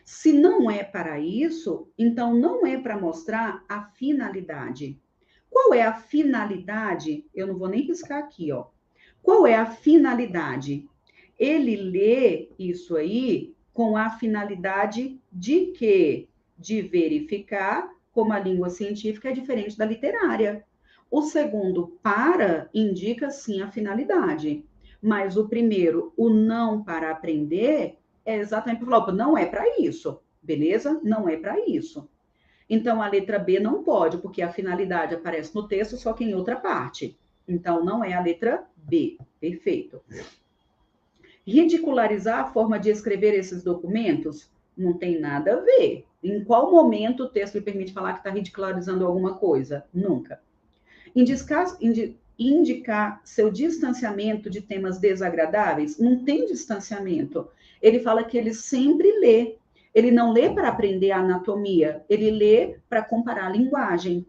Se não é para isso, então não é para mostrar a finalidade. Qual é a finalidade? Eu não vou nem riscar aqui, ó. Qual é a finalidade? Ele lê isso aí com a finalidade de quê? De verificar como a língua científica é diferente da literária. O segundo para indica sim a finalidade. Mas o primeiro, o não para aprender, é exatamente para falar, não é para isso, beleza? Não é para isso. Então, a letra B não pode, porque a finalidade aparece no texto, só que em outra parte. Então, não é a letra B. Perfeito. Ridicularizar a forma de escrever esses documentos não tem nada a ver. Em qual momento o texto lhe permite falar que está ridicularizando alguma coisa? Nunca. Indicar seu distanciamento de temas desagradáveis? Não tem distanciamento. Ele fala que ele sempre lê. Ele não lê para aprender a anatomia, ele lê para comparar a linguagem.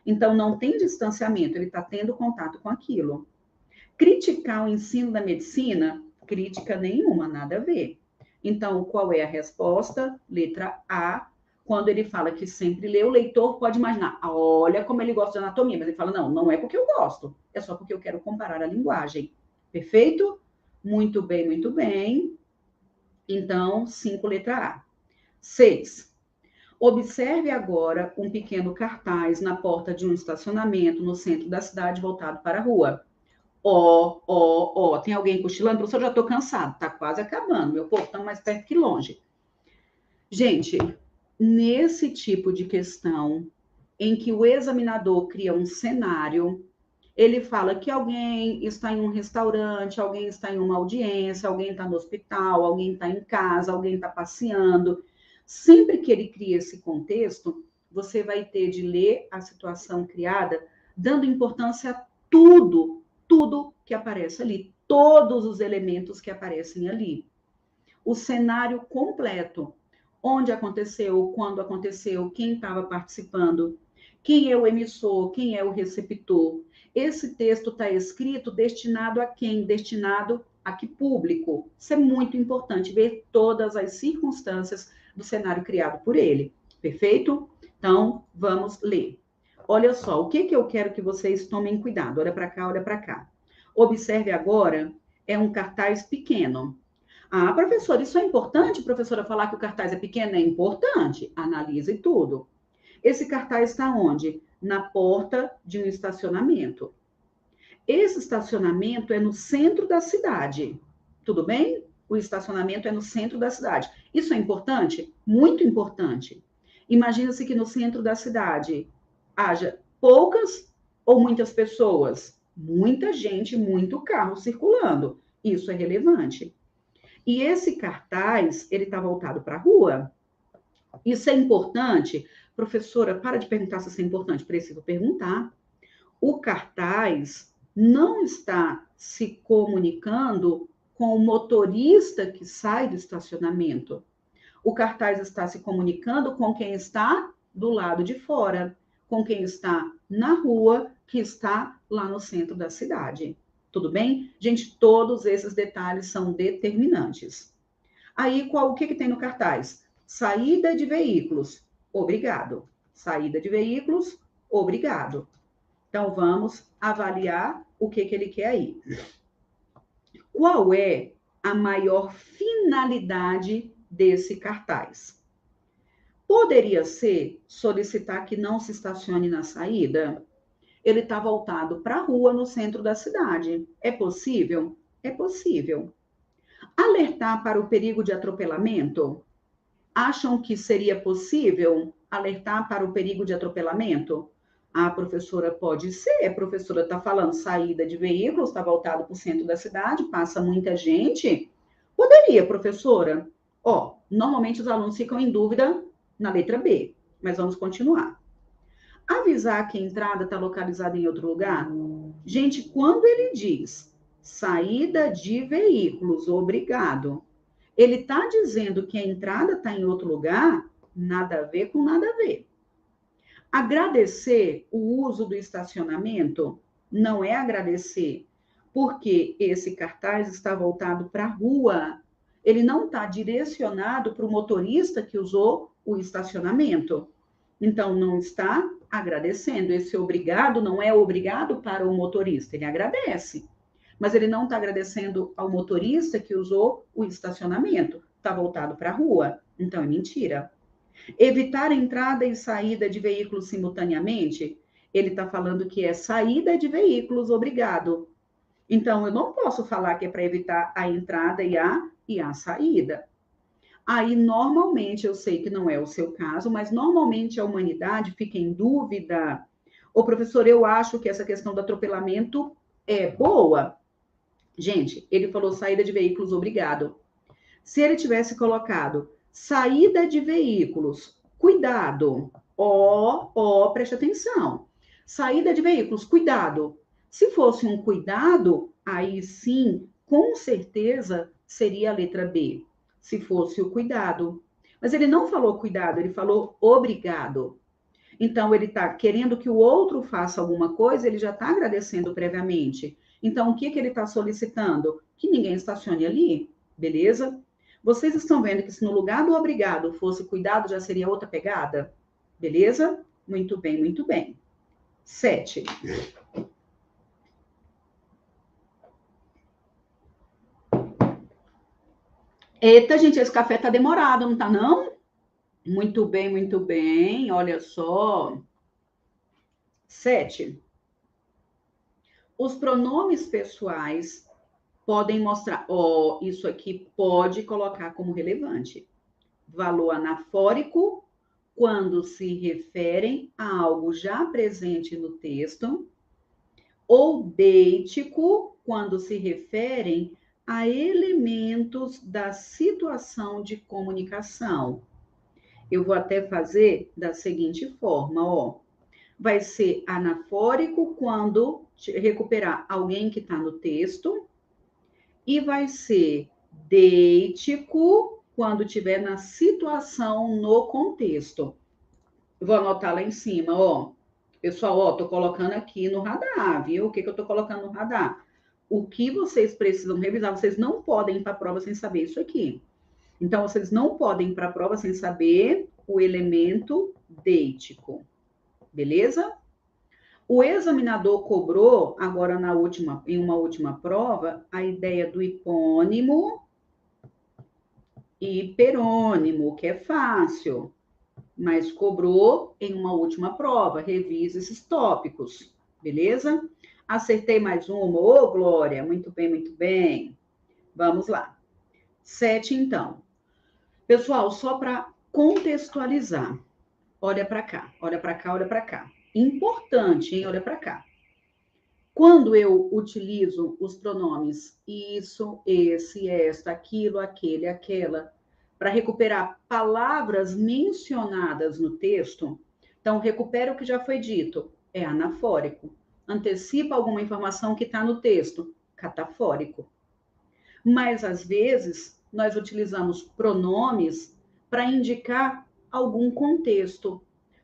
Então, não tem distanciamento, ele está tendo contato com aquilo. Criticar o ensino da medicina? Crítica nenhuma, nada a ver. Então, qual é a resposta? Letra A. Quando ele fala que sempre lê, o leitor pode imaginar, olha como ele gosta de anatomia, mas ele fala, não, não é porque eu gosto, é só porque eu quero comparar a linguagem. Perfeito? Muito bem, muito bem. Então, 5, letra A. 6. Observe agora um pequeno cartaz na porta de um estacionamento no centro da cidade voltado para a rua. Tem alguém cochilando? Professor, eu já estou cansado, está quase acabando, meu povo, está mais perto que longe. Gente, nesse tipo de questão, em que o examinador cria um cenário, ele fala que alguém está em um restaurante, alguém está em uma audiência, alguém está no hospital, alguém está em casa, alguém está passeando. Sempre que ele cria esse contexto, você vai ter de ler a situação criada, dando importância a tudo que aparece ali, todos os elementos que aparecem ali. O cenário completo, onde aconteceu, quando aconteceu, quem estava participando, quem é o emissor, quem é o receptor. Esse texto está escrito destinado a quem? Destinado a que público? Isso é muito importante, ver todas as circunstâncias do cenário criado por ele. Perfeito? Então, vamos ler. Olha só, o que eu quero que vocês tomem cuidado. Olha para cá, olha para cá. Observe agora, é um cartaz pequeno. Ah, professor, isso é importante, professora, falar que o cartaz é pequeno? É importante. Analise tudo. Esse cartaz está onde? Na porta de um estacionamento. Esse estacionamento é no centro da cidade. Tudo bem? O estacionamento é no centro da cidade. Isso é importante? Muito importante. Imagina-se que no centro da cidade haja poucas ou muitas pessoas. Muita gente, muito carro circulando. Isso é relevante. E esse cartaz, ele está voltado para a rua. Isso é importante? Professora, para de perguntar se isso é importante. Preciso perguntar. O cartaz não está se comunicando com o motorista que sai do estacionamento. O cartaz está se comunicando com quem está do lado de fora, com quem está na rua, que está lá no centro da cidade. Tudo bem? Gente, todos esses detalhes são determinantes. Aí, o que tem no cartaz? Saída de veículos, obrigado. Saída de veículos, obrigado. Então, vamos avaliar o que ele quer aí. Qual é a maior finalidade desse cartaz? Poderia ser solicitar que não se estacione na saída? Ele está voltado para a rua no centro da cidade. É possível? É possível. Alertar para o perigo de atropelamento? Acham que seria possível alertar para o perigo de atropelamento? Ah, professora, pode ser. A professora está falando saída de veículos, está voltado para o centro da cidade, passa muita gente. Poderia, professora. Normalmente os alunos ficam em dúvida na letra B, mas vamos continuar. Avisar que a entrada está localizada em outro lugar? Gente, quando ele diz saída de veículos, obrigado, ele está dizendo que a entrada está em outro lugar? Nada a ver com nada a ver. Agradecer o uso do estacionamento? Não é agradecer, porque esse cartaz está voltado para a rua. Ele não está direcionado para o motorista que usou o estacionamento. Então, não está agradecendo. Esse obrigado não é obrigado para o motorista, ele agradece. Mas ele não está agradecendo ao motorista que usou o estacionamento. Está voltado para a rua. Então, é mentira. Evitar entrada e saída de veículos simultaneamente, ele está falando que é saída de veículos, obrigado. Então, eu não posso falar que é para evitar a entrada e a saída. Aí, normalmente, eu sei que não é o seu caso, mas normalmente a humanidade fica em dúvida. Ô, professor, eu acho que essa questão do atropelamento é boa. Gente, ele falou saída de veículos, obrigado. Se ele tivesse colocado saída de veículos, cuidado, preste atenção. Saída de veículos, cuidado. Se fosse um cuidado, aí sim, com certeza seria a letra B. Se fosse o cuidado. Mas ele não falou cuidado, ele falou obrigado. Então, ele está querendo que o outro faça alguma coisa, ele já está agradecendo previamente. Então, o que, que ele está solicitando? Que ninguém estacione ali, beleza? Vocês estão vendo que se no lugar do obrigado fosse cuidado, já seria outra pegada? Beleza? Muito bem, muito bem. 7. Eita, gente, esse café tá demorado, não tá não? Muito bem, muito bem. Olha só. 7. Os pronomes pessoais podem mostrar, isso aqui pode colocar como relevante. Valor anafórico, quando se referem a algo já presente no texto, ou deítico, quando se referem a elementos da situação de comunicação. Eu vou até fazer da seguinte forma, vai ser anafórico quando recuperar alguém que está no texto, e vai ser deítico quando estiver na situação, no contexto. Eu vou anotar lá em cima, Pessoal, tô colocando aqui no radar, viu? O que eu tô colocando no radar? O que vocês precisam revisar, vocês não podem ir para a prova sem saber isso aqui. Então, vocês não podem ir para a prova sem saber o elemento deítico. Beleza? O examinador cobrou, agora em uma última prova, a ideia do hipônimo e hiperônimo, que é fácil, mas cobrou em uma última prova. Revisa esses tópicos, beleza? Acertei mais uma. Ô, Glória, muito bem, muito bem. Vamos lá. 7, então. Pessoal, só para contextualizar. Olha para cá, olha para cá, olha para cá. Importante, hein? Olha para cá. Quando eu utilizo os pronomes isso, esse, esta, aquilo, aquele, aquela, para recuperar palavras mencionadas no texto, então recupera o que já foi dito, é anafórico. Antecipa alguma informação que está no texto, catafórico. Mas às vezes nós utilizamos pronomes para indicar algum contexto.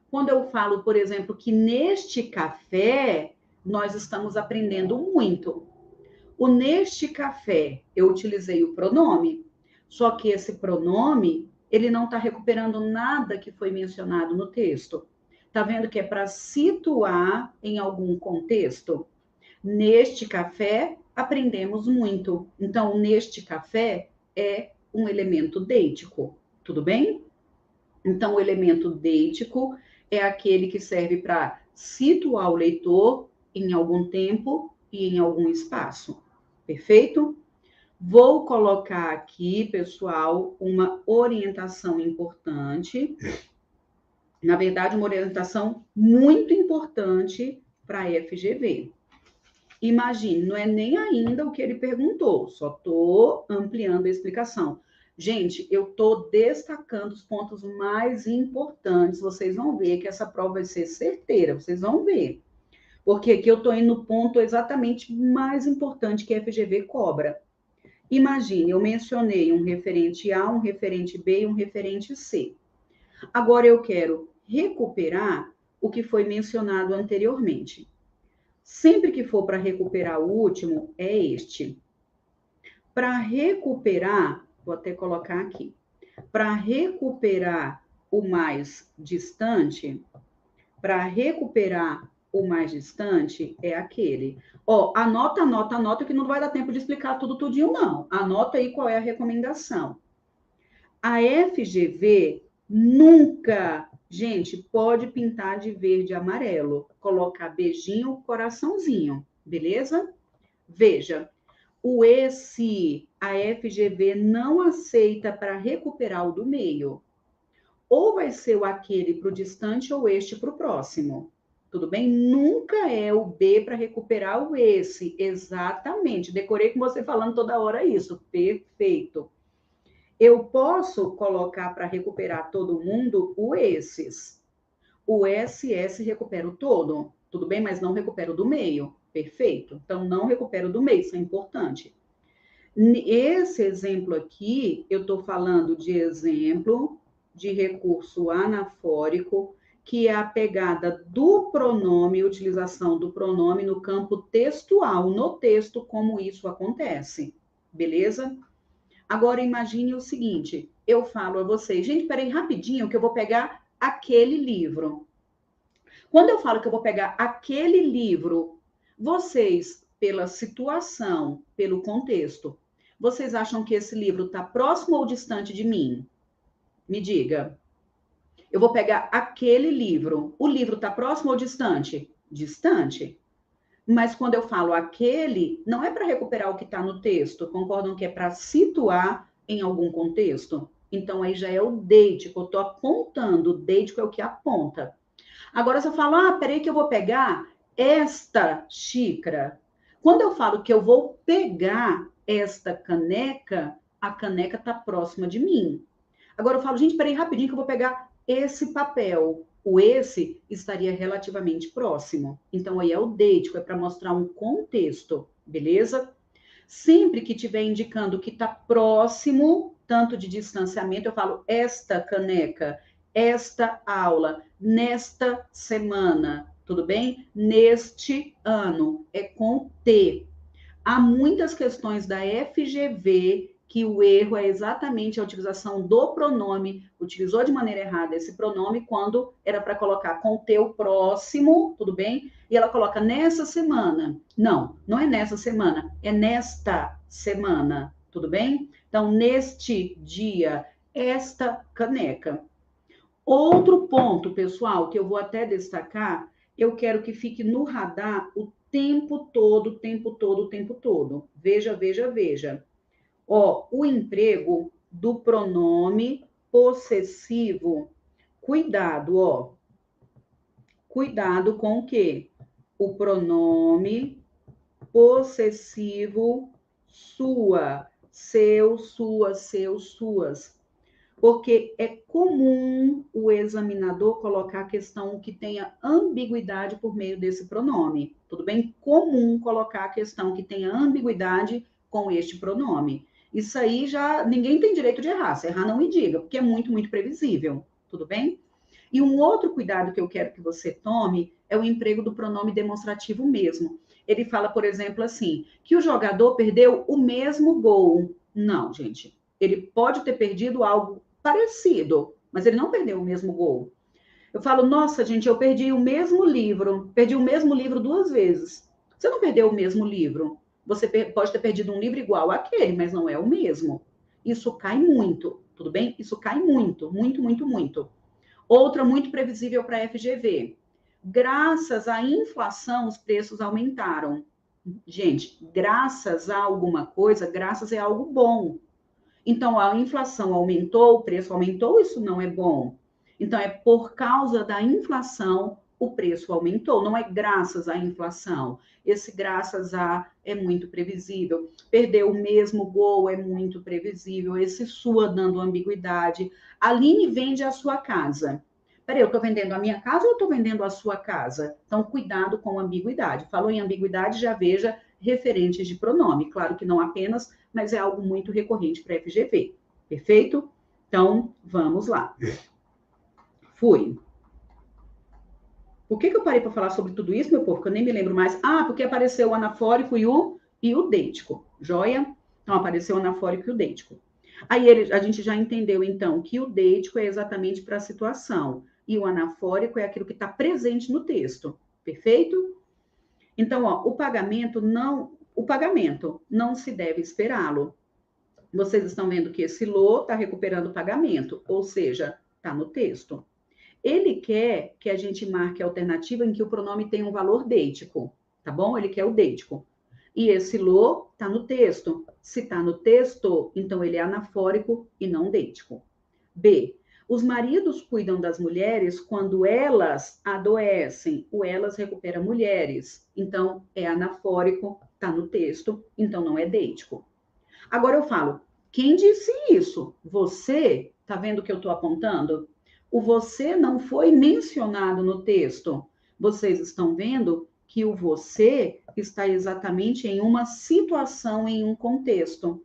Quando eu falo, por exemplo, que neste café nós estamos aprendendo muito. O neste café, eu utilizei o pronome, só que esse pronome, ele não está recuperando nada que foi mencionado no texto. Tá vendo que é para situar em algum contexto? Neste café, aprendemos muito. Então, neste café é um elemento deítico, tudo bem? Então, o elemento deítico é aquele que serve para situar o leitor em algum tempo e em algum espaço. Perfeito? Vou colocar aqui, pessoal, uma orientação importante. Na verdade, uma orientação muito importante para a FGV. Imagine, não é nem ainda o que ele perguntou, só estou ampliando a explicação. Gente, eu estou destacando os pontos mais importantes. Vocês vão ver que essa prova vai ser certeira, vocês vão ver. Porque aqui eu estou indo no ponto exatamente mais importante que a FGV cobra. Imagine, eu mencionei um referente A, um referente B e um referente C. Agora eu quero recuperar o que foi mencionado anteriormente. Sempre que for para recuperar o último, é este. Para recuperar, vou até colocar aqui, para recuperar o mais distante, é aquele. Anota, que não vai dar tempo de explicar tudo tudinho, não. Anota aí qual é a recomendação. A FGV nunca, gente, pode pintar de verde e amarelo. Colocar beijinho, coraçãozinho, beleza? Veja, o esse, a FGV não aceita para recuperar o do meio. Ou vai ser o aquele para o distante ou este para o próximo. Tudo bem? Nunca é o B para recuperar o esse. Exatamente. Decorei com você falando toda hora isso. Perfeito. Eu posso colocar para recuperar todo mundo o esses. O SS recupera o todo. Tudo bem? Mas não recupera o do meio. Perfeito. Então, não recupera o do meio. Isso é importante. Esse exemplo aqui, eu estou falando de exemplo de recurso anafórico, que é a pegada do pronome, utilização do pronome no campo textual, no texto, como isso acontece. Beleza? Agora, imagine o seguinte, eu falo a vocês, gente, peraí, rapidinho, que eu vou pegar aquele livro. Quando eu falo que eu vou pegar aquele livro, vocês, pela situação, pelo contexto, vocês acham que esse livro está próximo ou distante de mim? Me diga. Eu vou pegar aquele livro. O livro está próximo ou distante? Distante. Mas quando eu falo aquele, não é para recuperar o que está no texto. Concordam que é para situar em algum contexto? Então aí já é o deítico. Eu estou apontando. O deítico é o que aponta. Agora, se eu falo, peraí que eu vou pegar esta xícara. Quando eu falo que eu vou pegar esta caneca, a caneca está próxima de mim. Agora eu falo, gente, peraí rapidinho que eu vou pegar esse papel. O esse estaria relativamente próximo. Então, aí é o deítico, é para mostrar um contexto, beleza? Sempre que estiver indicando que está próximo, tanto de distanciamento, eu falo esta caneca, esta aula, nesta semana, tudo bem? Neste ano, é com T. Há muitas questões da FGV que o erro é exatamente a utilização do pronome, utilizou de maneira errada esse pronome quando era para colocar com o teu próximo, tudo bem? E ela coloca nessa semana. Não, não é nessa semana, é nesta semana, tudo bem? Então, neste dia, esta caneca. Outro ponto, pessoal, que eu vou até destacar, eu quero que fique no radar o tempo todo, o tempo todo, o tempo todo. Veja, veja, veja. Ó, o emprego do pronome possessivo. Cuidado, ó. Cuidado com o quê? O pronome possessivo sua, seu, sua, seus, suas. Porque é comum o examinador colocar a questão que tenha ambiguidade por meio desse pronome. Tudo bem? Comum colocar a questão que tenha ambiguidade com este pronome. Isso aí já ninguém tem direito de errar. Se errar, não me diga, porque é muito, muito previsível. Tudo bem? E um outro cuidado que eu quero que você tome é o emprego do pronome demonstrativo mesmo. Ele fala, por exemplo, assim, que o jogador perdeu o mesmo gol. Não, gente. Ele pode ter perdido algo parecido, mas ele não perdeu o mesmo gol. Eu falo, nossa, gente, eu perdi o mesmo livro 2 vezes. Você não perdeu o mesmo livro. Você pode ter perdido um livro igual àquele, mas não é o mesmo. Isso cai muito, tudo bem? Isso cai muito, muito, muito, muito. Outra muito previsível para a FGV. Graças à inflação, os preços aumentaram. Gente, graças a alguma coisa, graças é algo bom. Então, a inflação aumentou, o preço aumentou, isso não é bom. Então, é por causa da inflação, o preço aumentou, não é graças à inflação. Esse graças a é muito previsível. Perder o mesmo gol é muito previsível. Esse sua dando ambiguidade. Aline vende a sua casa. Peraí, eu estou vendendo a minha casa ou eu estou vendendo a sua casa? Então, cuidado com ambiguidade. Falou em ambiguidade, já veja referentes de pronome. Claro que não apenas, mas é algo muito recorrente para a FGV. Perfeito? Então, vamos lá. Fui. Por que eu parei para falar sobre tudo isso, meu povo? Que eu nem me lembro mais. Porque apareceu o anafórico e o deítico. Joia? Então, apareceu o anafórico e o deítico. Aí a gente já entendeu, então, que o deítico é exatamente para a situação. E o anafórico é aquilo que está presente no texto. Perfeito? Então, ó, o pagamento não se deve esperá-lo. Vocês estão vendo que esse LO está recuperando o pagamento, ou seja, está no texto. Ele quer que a gente marque a alternativa em que o pronome tem um valor deítico, tá bom? Ele quer o deítico. E esse lo está no texto. Se está no texto, então ele é anafórico e não deítico. B. Os maridos cuidam das mulheres quando elas adoecem. O elas recupera mulheres. Então, é anafórico, está no texto, então não é deítico. Agora eu falo, quem disse isso? Você? Tá vendo o que eu estou apontando? O você não foi mencionado no texto. Vocês estão vendo que o você está exatamente em uma situação, em um contexto.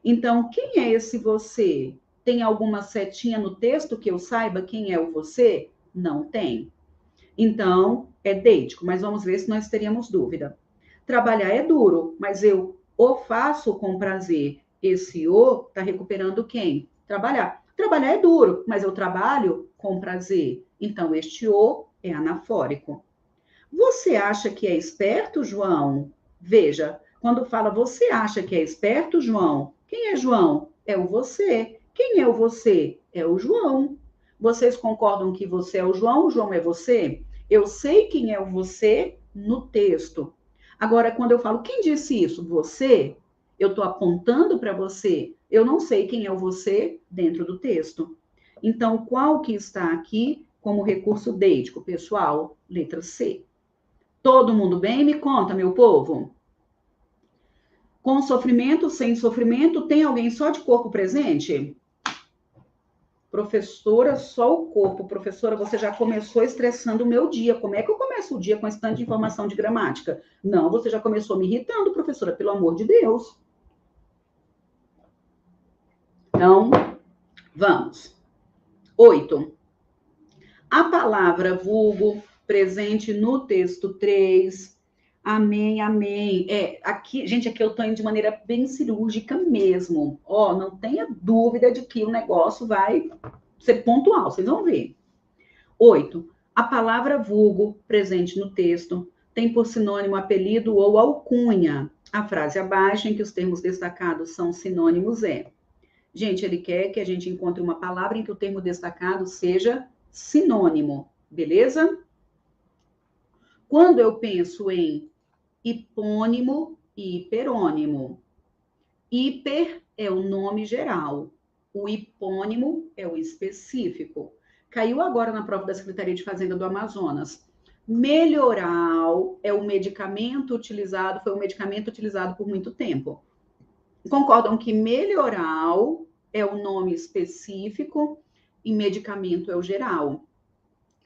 Então, quem é esse você? Tem alguma setinha no texto que eu saiba quem é o você? Não tem. Então, é deítico, mas vamos ver se nós teríamos dúvida. Trabalhar é duro, mas eu o faço com prazer. Esse o está recuperando quem? Trabalhar. Trabalhar é duro, mas eu trabalho com prazer. Então, este o é anafórico. Você acha que é esperto, João? Veja, quando fala você acha que é esperto, João, quem é João? É o você. Quem é o você? É o João. Vocês concordam que você é o João é você? Eu sei quem é o você no texto. Agora, quando eu falo quem disse isso? Você? Eu estou apontando para você. Eu não sei quem é o você dentro do texto. Então, qual que está aqui como recurso deítico, pessoal? Letra C. Todo mundo bem? Me conta, meu povo. Com sofrimento, sem sofrimento, tem alguém só de corpo presente? Professora, só o corpo. Professora, você já começou estressando o meu dia. Como é que eu começo o dia com esse tanto de informação de gramática? Não, você já começou me irritando, professora, pelo amor de Deus. Então, vamos. 8. A palavra vulgo, presente no texto 3. Amém, amém. Aqui, gente, aqui eu tô indo de maneira bem cirúrgica mesmo. Ó, não tenha dúvida de que o negócio vai ser pontual, vocês vão ver. 8. A palavra vulgo, presente no texto, tem por sinônimo apelido ou alcunha. A frase abaixo, em que os termos destacados são sinônimos, é. Gente, ele quer que a gente encontre uma palavra em que o termo destacado seja sinônimo, beleza? Quando eu penso em hipônimo e hiperônimo, hiper é o nome geral, o hipônimo é o específico. Caiu agora na prova da Secretaria de Fazenda do Amazonas. Melhoral é o medicamento utilizado, foi um medicamento utilizado por muito tempo. Concordam que melhoral é o nome específico e medicamento é o geral.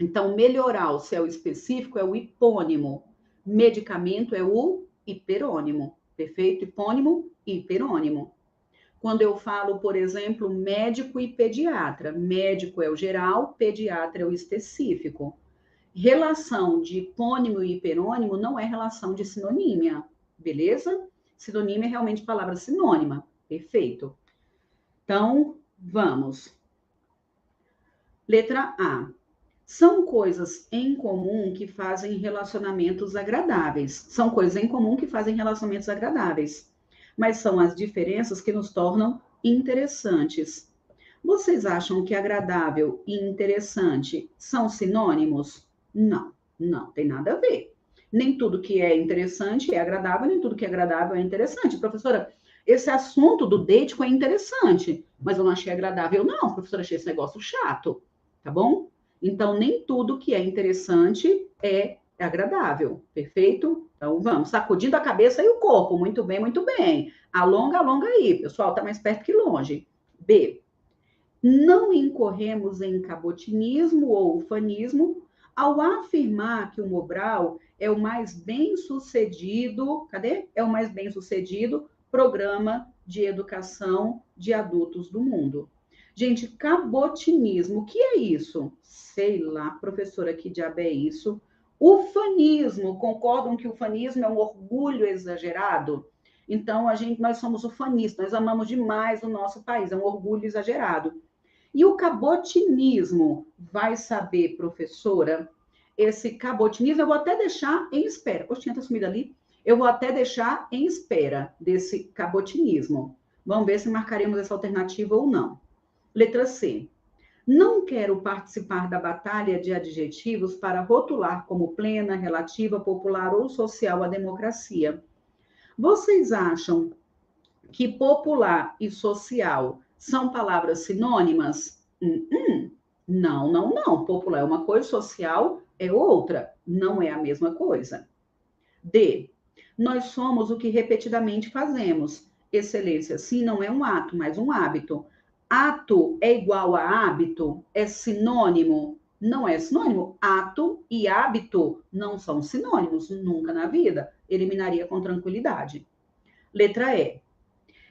Então, melhoral, se é o específico, é o hipônimo. Medicamento é o hiperônimo. Perfeito? Hipônimo e hiperônimo. Quando eu falo, por exemplo, médico e pediatra, médico é o geral, pediatra é o específico. Relação de hipônimo e hiperônimo não é relação de sinonímia, beleza? Sinonímia é realmente palavra sinônima. Perfeito. Então, vamos. Letra A. São coisas em comum que fazem relacionamentos agradáveis. São coisas em comum que fazem relacionamentos agradáveis. Mas são as diferenças que nos tornam interessantes. Vocês acham que agradável e interessante são sinônimos? Não, não tem nada a ver. Nem tudo que é interessante é agradável, nem tudo que é agradável é interessante. Professora, esse assunto do deítico é interessante, mas eu não achei agradável, não. Professora, achei esse negócio chato, tá bom? Então, nem tudo que é interessante é agradável, perfeito? Então, vamos, sacudindo a cabeça e o corpo. Muito bem, muito bem. Alonga, alonga aí, pessoal, tá mais perto que longe. B. Não incorremos em cabotinismo ou ufanismo ao afirmar que o Mobral é o mais bem-sucedido, cadê? É o mais bem-sucedido programa de educação de adultos do mundo. Gente, cabotinismo, o que é isso? Sei lá, professora, que diabo é isso? Ufanismo, concordam que o ufanismo é um orgulho exagerado? Então, nós somos ufanistas, nós amamos demais o nosso país, é um orgulho exagerado. E o cabotinismo, vai saber, professora, esse cabotinismo, eu vou até deixar em espera. Poxa, tinha até sumido ali. Eu vou até deixar em espera desse cabotinismo. Vamos ver se marcaremos essa alternativa ou não. Letra C. Não quero participar da batalha de adjetivos para rotular como plena, relativa, popular ou social a democracia. Vocês acham que popular e social são palavras sinônimas? Não, não, não. Popular é uma coisa, social é outra. Não é a mesma coisa. D. Nós somos o que repetidamente fazemos. Excelência, sim, não é um ato, mas um hábito. Ato é igual a hábito? É sinônimo? Não é sinônimo. Ato e hábito não são sinônimos, nunca na vida. Eliminaria com tranquilidade. Letra E.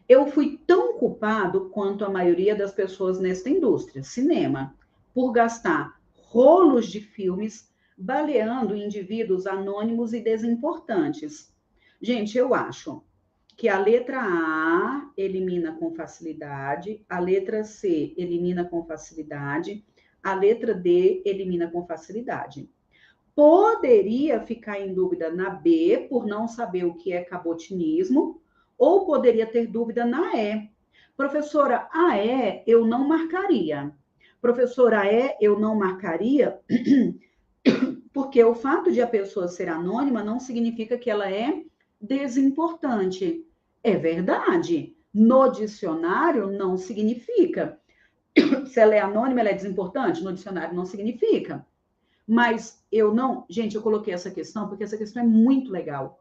Eu fui tão culpado quanto a maioria das pessoas nesta indústria, cinema, por gastar rolos de filmes baleando indivíduos anônimos e desimportantes. Gente, eu acho que a letra A elimina com facilidade, a letra C elimina com facilidade, a letra D elimina com facilidade. Poderia ficar em dúvida na B, por não saber o que é cabotinismo, ou poderia ter dúvida na E. Professora, a E eu não marcaria. Professora, a E eu não marcaria porque o fato de a pessoa ser anônima não significa que ela é desimportante. É verdade. No dicionário não significa. Se ela é anônima, ela é desimportante? No dicionário não significa. Mas eu não. Gente, eu coloquei essa questão porque essa questão é muito legal.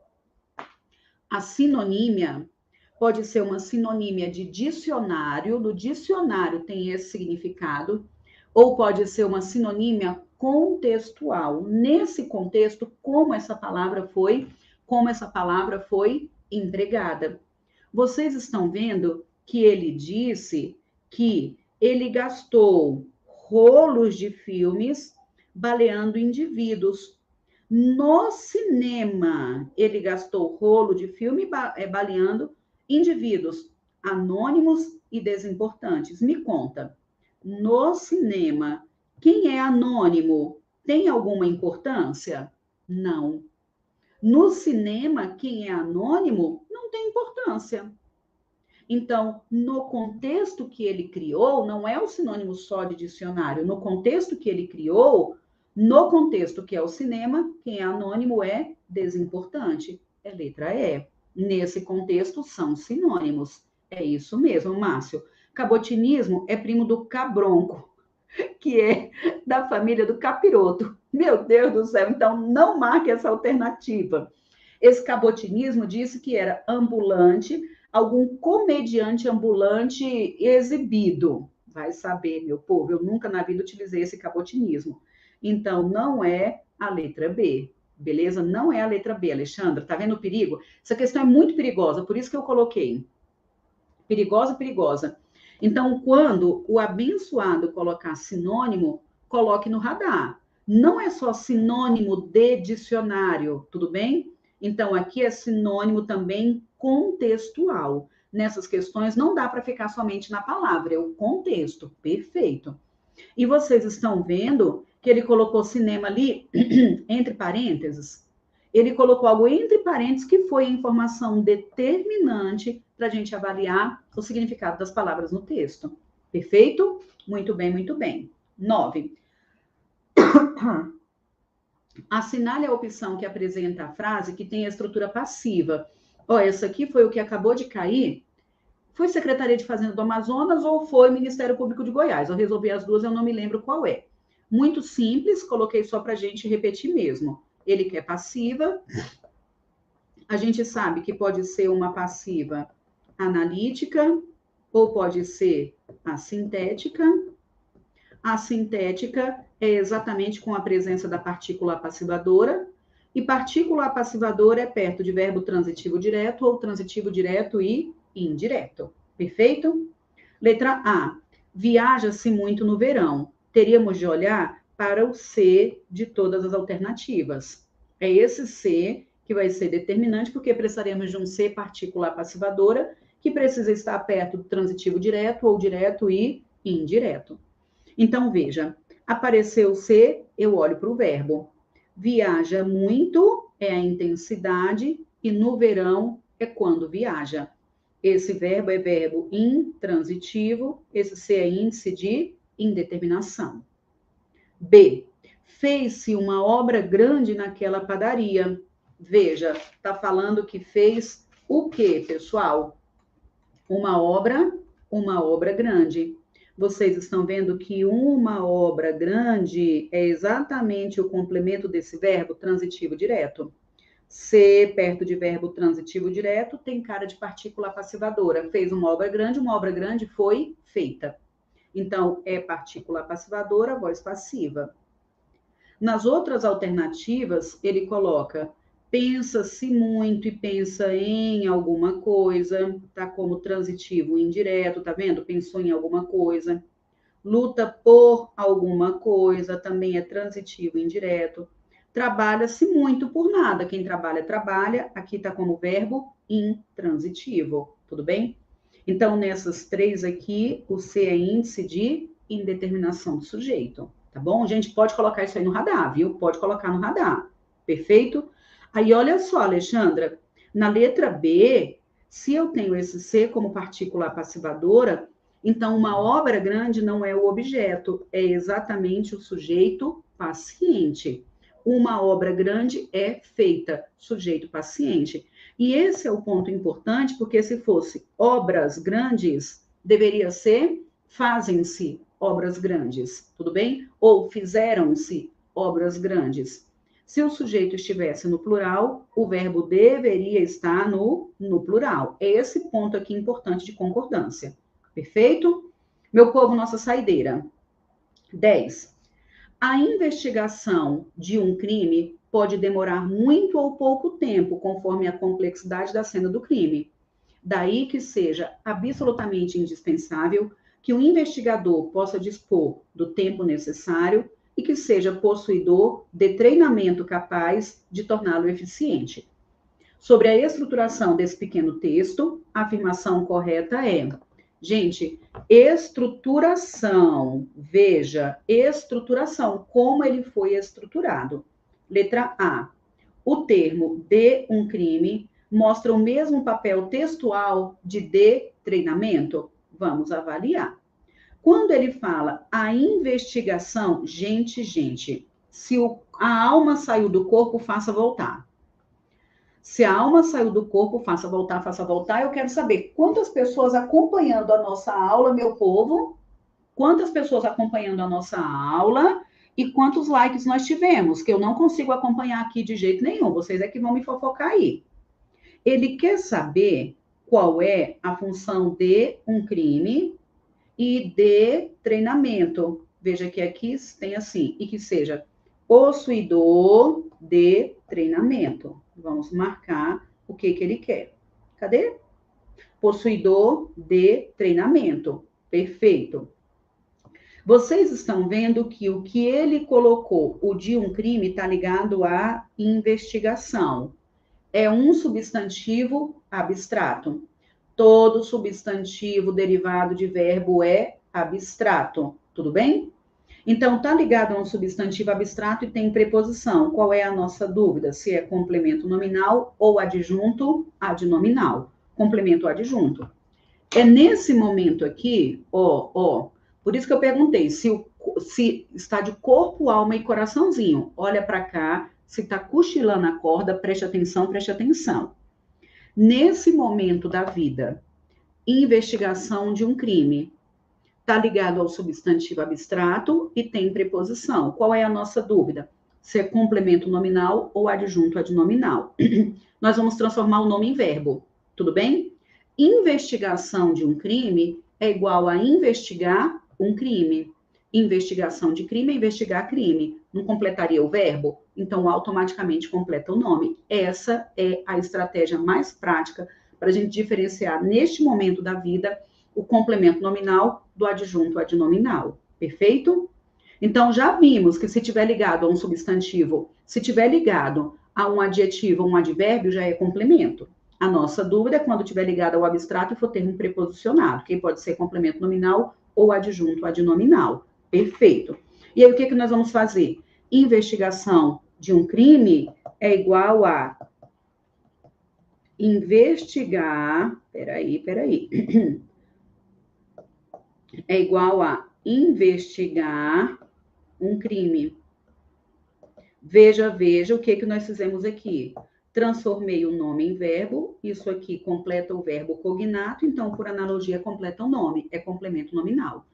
A sinonímia pode ser uma sinonímia de dicionário, no dicionário tem esse significado, ou pode ser uma sinonímia contextual. Nesse contexto, como essa palavra foi empregada. Vocês estão vendo que ele disse que ele gastou rolos de filmes baleando indivíduos. No cinema, ele gastou rolo de filme baleando indivíduos anônimos e desimportantes. Me conta, no cinema, quem é anônimo tem alguma importância? Não. No cinema, quem é anônimo não tem importância. Então, no contexto que ele criou, não é o sinônimo só de dicionário, no contexto que ele criou, no contexto que é o cinema, quem é anônimo é desimportante, é letra E. Nesse contexto, são sinônimos. É isso mesmo, Márcio. Cabotinismo é primo do cabronco, que é da família do capiroto. Meu Deus do céu, então não marque essa alternativa. Esse cabotinismo disse que era ambulante, algum comediante ambulante exibido. Vai saber, meu povo, eu nunca na vida utilizei esse cabotinismo. Então, não é a letra B, beleza? Não é a letra B, Alexandra. Tá vendo o perigo? Essa questão é muito perigosa, por isso que eu coloquei. Perigosa, perigosa. Então, quando o abençoado colocar sinônimo, coloque no radar. Não é só sinônimo de dicionário, tudo bem? Então, aqui é sinônimo também contextual. Nessas questões, não dá para ficar somente na palavra, é o contexto. Perfeito. E vocês estão vendo que ele colocou cinema ali entre parênteses? Ele colocou algo entre parênteses que foi a informação determinante para a gente avaliar o significado das palavras no texto. Perfeito? Muito bem, muito bem. 9. Assinale a opção que apresenta a frase que tem a estrutura passiva. Ó, essa aqui foi o que acabou de cair. Foi Secretaria de Fazenda do Amazonas ou foi Ministério Público de Goiás? Eu resolvi as duas, eu não me lembro qual é. Muito simples, coloquei só para a gente repetir mesmo. Ele quer passiva. A gente sabe que pode ser uma passiva analítica ou pode ser assintética. A sintética é exatamente com a presença da partícula passivadora. E partícula passivadora é perto de verbo transitivo direto ou transitivo direto e indireto. Perfeito? Letra A. Viaja-se muito no verão. Teríamos de olhar para o C de todas as alternativas. É esse C que vai ser determinante, porque precisaremos de um C partícula passivadora, que precisa estar perto do transitivo direto ou direto e indireto. Então, veja, apareceu o C, eu olho para o verbo. Viaja muito é a intensidade e no verão é quando viaja. Esse verbo é verbo intransitivo, esse C é índice de indeterminação. B. Fez-se uma obra grande naquela padaria. Veja, está falando que fez o que, pessoal? Uma obra grande. Vocês estão vendo que uma obra grande é exatamente o complemento desse verbo transitivo direto. Ser perto de verbo transitivo direto tem cara de partícula passivadora. Fez uma obra grande foi feita. Então, é partícula passivadora, voz passiva. Nas outras alternativas, ele coloca pensa-se muito e pensa em alguma coisa, tá como transitivo indireto, tá vendo? Pensou em alguma coisa. Luta por alguma coisa, também é transitivo indireto. Trabalha-se muito por nada. Quem trabalha, trabalha. Aqui tá como verbo intransitivo, tudo bem? Então, nessas três aqui, o C é índice de indeterminação do sujeito, tá bom? A gente pode colocar isso aí no radar, viu? Pode colocar no radar, perfeito? Aí, olha só, Alexandra, na letra B, se eu tenho esse C como partícula passivadora, então uma obra grande não é o objeto, é exatamente o sujeito paciente. Uma obra grande é feita, sujeito paciente. E esse é o ponto importante, porque se fosse obras grandes, deveria ser fazem-se obras grandes, tudo bem? Ou fizeram-se obras grandes. Se o sujeito estivesse no plural, o verbo deveria estar no plural. É esse ponto aqui importante de concordância. Perfeito? Meu povo, nossa saideira. 10. A investigação de um crime pode demorar muito ou pouco tempo, conforme a complexidade da cena do crime. Daí que seja absolutamente indispensável que o investigador possa dispor do tempo necessário e que seja possuidor de treinamento capaz de torná-lo eficiente. Sobre a estruturação desse pequeno texto, a afirmação correta é: gente, estruturação. Veja, estruturação, como ele foi estruturado. Letra A. O termo de um crime mostra o mesmo papel textual de treinamento? Vamos avaliar. Quando ele fala a investigação, gente, se a alma saiu do corpo, faça voltar. Se a alma saiu do corpo, faça voltar. Eu quero saber quantas pessoas acompanhando a nossa aula, meu povo, quantas pessoas acompanhando a nossa aula e quantos likes nós tivemos, que eu não consigo acompanhar aqui de jeito nenhum. Vocês é que vão me fofocar aí. Ele quer saber qual é a função de um crime e de treinamento. Veja que aqui tem assim, e que seja possuidor de treinamento. Vamos marcar o que ele quer. Cadê? Possuidor de treinamento. Perfeito. Vocês estão vendo que o que ele colocou, o de um crime, está ligado à investigação. É um substantivo abstrato. Todo substantivo derivado de verbo é abstrato. Tudo bem? Então, está ligado a um substantivo abstrato e tem preposição. Qual é a nossa dúvida? Se é complemento nominal ou adjunto adnominal. Complemento adjunto. É nesse momento aqui, por isso que eu perguntei se está de corpo, alma e coraçãozinho. Olha para cá, se está cochilando a corda, preste atenção, preste atenção. Nesse momento da vida, investigação de um crime, está ligado ao substantivo abstrato e tem preposição. Qual é a nossa dúvida? Se é complemento nominal ou adjunto adnominal. Nós vamos transformar o nome em verbo, tudo bem? Investigação de um crime é igual a investigar um crime. Investigação de crime é investigar crime. Não completaria o verbo? Então, automaticamente completa o nome. Essa é a estratégia mais prática para a gente diferenciar, neste momento da vida, o complemento nominal do adjunto adnominal. Perfeito? Então, já vimos que se tiver ligado a um substantivo, se tiver ligado a um adjetivo ou um advérbio, já é complemento. A nossa dúvida é quando estiver ligado ao abstrato e for termo preposicionado, que pode ser complemento nominal ou adjunto adnominal. Perfeito. E aí, o que nós vamos fazer? Investigação de um crime é igual a investigar... Peraí. É igual a investigar um crime. Veja o que nós fizemos aqui. transformei o nome em verbo, isso aqui completa o verbo cognato, então, por analogia, completa o nome, é complemento nominal.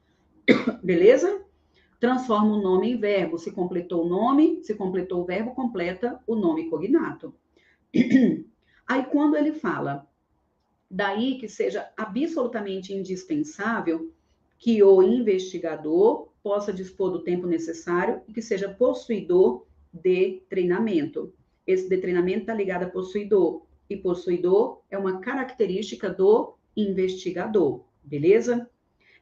Beleza? Transforma o nome em verbo, se completou o nome, se completou o verbo, completa o nome cognato. Aí, quando ele fala, daí que seja absolutamente indispensável que o investigador possa dispor do tempo necessário e que seja possuidor de treinamento. Esse de treinamento está ligado a possuidor, e possuidor é uma característica do investigador, beleza?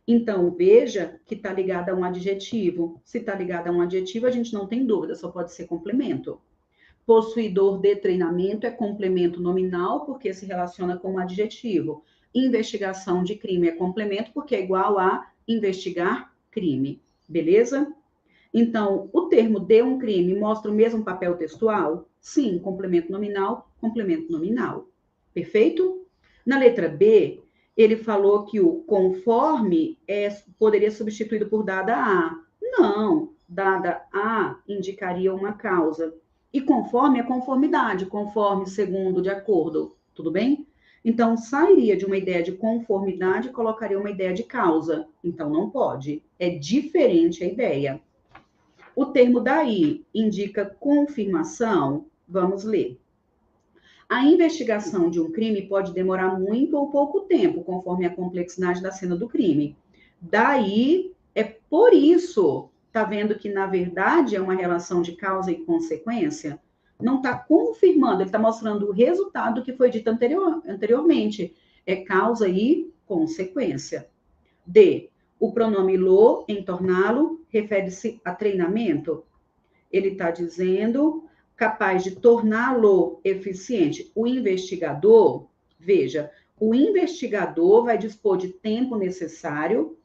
Então, veja que está ligado a um adjetivo. Se está ligado a um adjetivo, a gente não tem dúvida, só pode ser complemento. Possuidor de treinamento é complemento nominal, porque se relaciona com um adjetivo. Investigação de crime é complemento, porque é igual a investigar crime. Beleza? Então, o termo de um crime mostra o mesmo papel textual? Sim, complemento nominal, complemento nominal. Perfeito? Na letra B, ele falou que o conforme poderia ser substituído por dada a. Não, dada a indicaria uma causa. E conforme é conformidade, conforme, segundo, de acordo. Tudo bem? Então, sairia de uma ideia de conformidade e colocaria uma ideia de causa. Então, não pode. É diferente a ideia. O termo daí indica confirmação. Vamos ler. A investigação de um crime pode demorar muito ou pouco tempo, conforme a complexidade da cena do crime. Daí, é por isso, tá vendo que, na verdade, é uma relação de causa e consequência? Não está confirmando, ele está mostrando o resultado que foi dito anteriormente. É causa e consequência. D. O pronome lo, em torná-lo, refere-se a treinamento. Ele está dizendo capaz de torná-lo eficiente. O investigador, veja, o investigador vai dispor de tempo necessário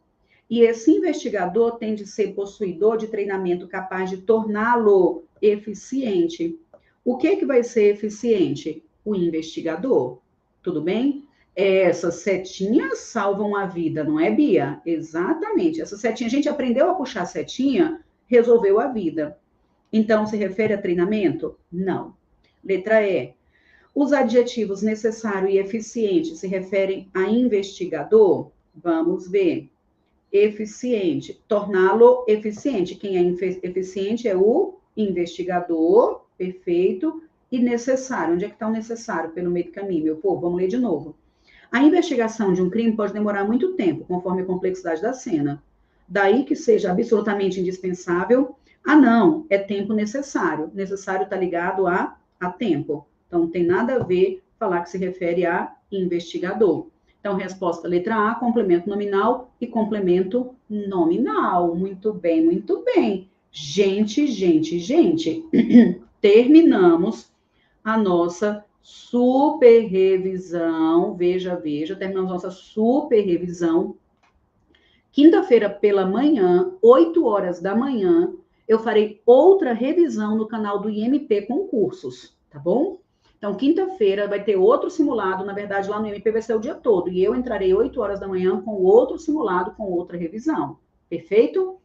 e esse investigador tem de ser possuidor de treinamento capaz de torná-lo eficiente. O que vai ser eficiente? O investigador. Tudo bem? Essas setinhas salvam a vida, não é, Bia? Exatamente. Essa setinha, a gente aprendeu a puxar a setinha, resolveu a vida. Então, se refere a treinamento? Não. Letra E. Os adjetivos necessário e eficiente se referem a investigador? Vamos ver. Eficiente. Torná-lo eficiente. Quem é eficiente é o investigador, perfeito, e necessário. Onde é que está o necessário? Pelo meio do caminho, meu povo. Vamos ler de novo. A investigação de um crime pode demorar muito tempo, conforme a complexidade da cena. Daí que seja absolutamente indispensável. Ah, não, é tempo necessário. Necessário está ligado a tempo. Então, não tem nada a ver falar que se refere a investigador. Então, resposta letra A, complemento nominal e complemento nominal. Muito bem, muito bem. Gente, terminamos a nossa super revisão. Veja, terminamos nossa super revisão. Quinta-feira pela manhã, 8 horas da manhã, eu farei outra revisão no canal do IMP Concursos, tá bom? Então, quinta-feira vai ter outro simulado, na verdade, lá no IMP vai ser o dia todo, e eu entrarei 8 horas da manhã com outro simulado, com outra revisão. Perfeito?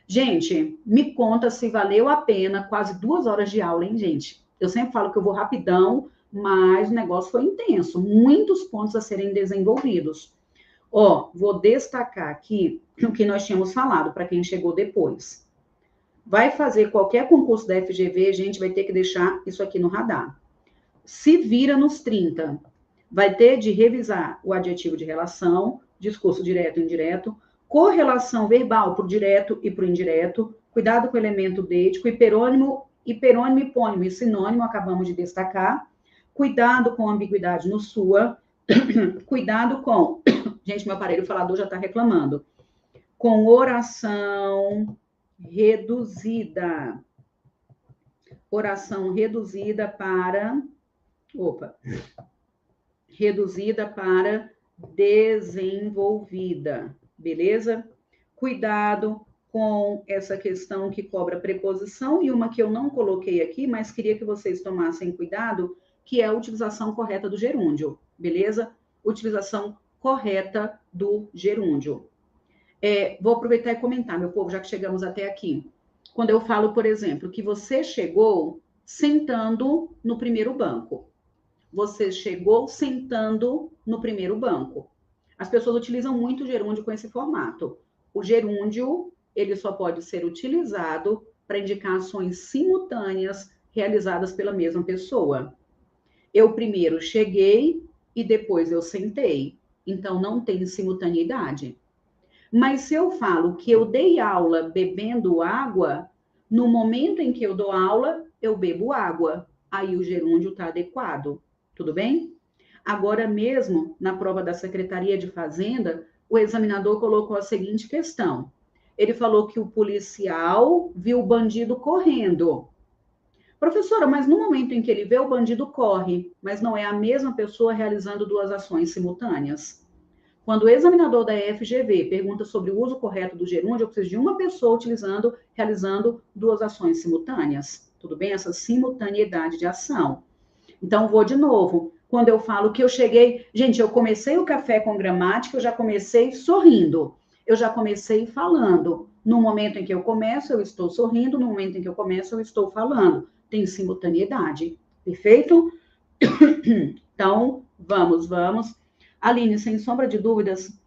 Gente, me conta se valeu a pena quase 2 horas de aula, hein, gente? Eu sempre falo que eu vou rapidão, mas o negócio foi intenso, muitos pontos a serem desenvolvidos. Ó, vou destacar aqui o que nós tínhamos falado para quem chegou depois. Vai fazer qualquer concurso da FGV, gente, vai ter que deixar isso aqui no radar. Se vira nos 30. Vai ter de revisar o adjetivo de relação, discurso direto e indireto, correlação verbal para o direto e para o indireto, cuidado com o elemento deítico, hiperônimo, hipônimo e sinônimo, acabamos de destacar, cuidado com ambiguidade no sua, cuidado com... Gente, meu aparelho falador já está reclamando. Com oração reduzida. Oração reduzida para... reduzida para desenvolvida. Beleza? Cuidado com essa questão que cobra preposição e uma que eu não coloquei aqui, mas queria que vocês tomassem cuidado, que é a utilização correta do gerúndio. Beleza? Utilização correta do gerúndio. Vou aproveitar e comentar, meu povo, já que chegamos até aqui. Quando eu falo, por exemplo, que você chegou sentando no primeiro banco. você chegou sentando no primeiro banco. As pessoas utilizam muito o gerúndio com esse formato. O gerúndio, ele só pode ser utilizado para indicar ações simultâneas realizadas pela mesma pessoa. Eu primeiro cheguei e depois eu sentei. Então, não tem simultaneidade. Mas se eu falo que eu dei aula bebendo água, no momento em que eu dou aula, eu bebo água. Aí o gerúndio está adequado. Tudo bem? Agora mesmo, na prova da Secretaria de Fazenda, o examinador colocou a seguinte questão. Ele falou que o policial viu o bandido correndo. Professora, mas no momento em que ele vê, o bandido corre, mas não é a mesma pessoa realizando duas ações simultâneas. Quando o examinador da FGV pergunta sobre o uso correto do gerúndio, eu preciso de uma pessoa realizando duas ações simultâneas. Tudo bem? Essa simultaneidade de ação. Então, vou de novo. Quando eu falo que eu cheguei... Gente, eu comecei o café com gramática, eu já comecei sorrindo. Eu já comecei falando. No momento em que eu começo, eu estou sorrindo. No momento em que eu começo, eu estou falando. Tem simultaneidade. Perfeito? Então, vamos. Aline, sem sombra de dúvidas.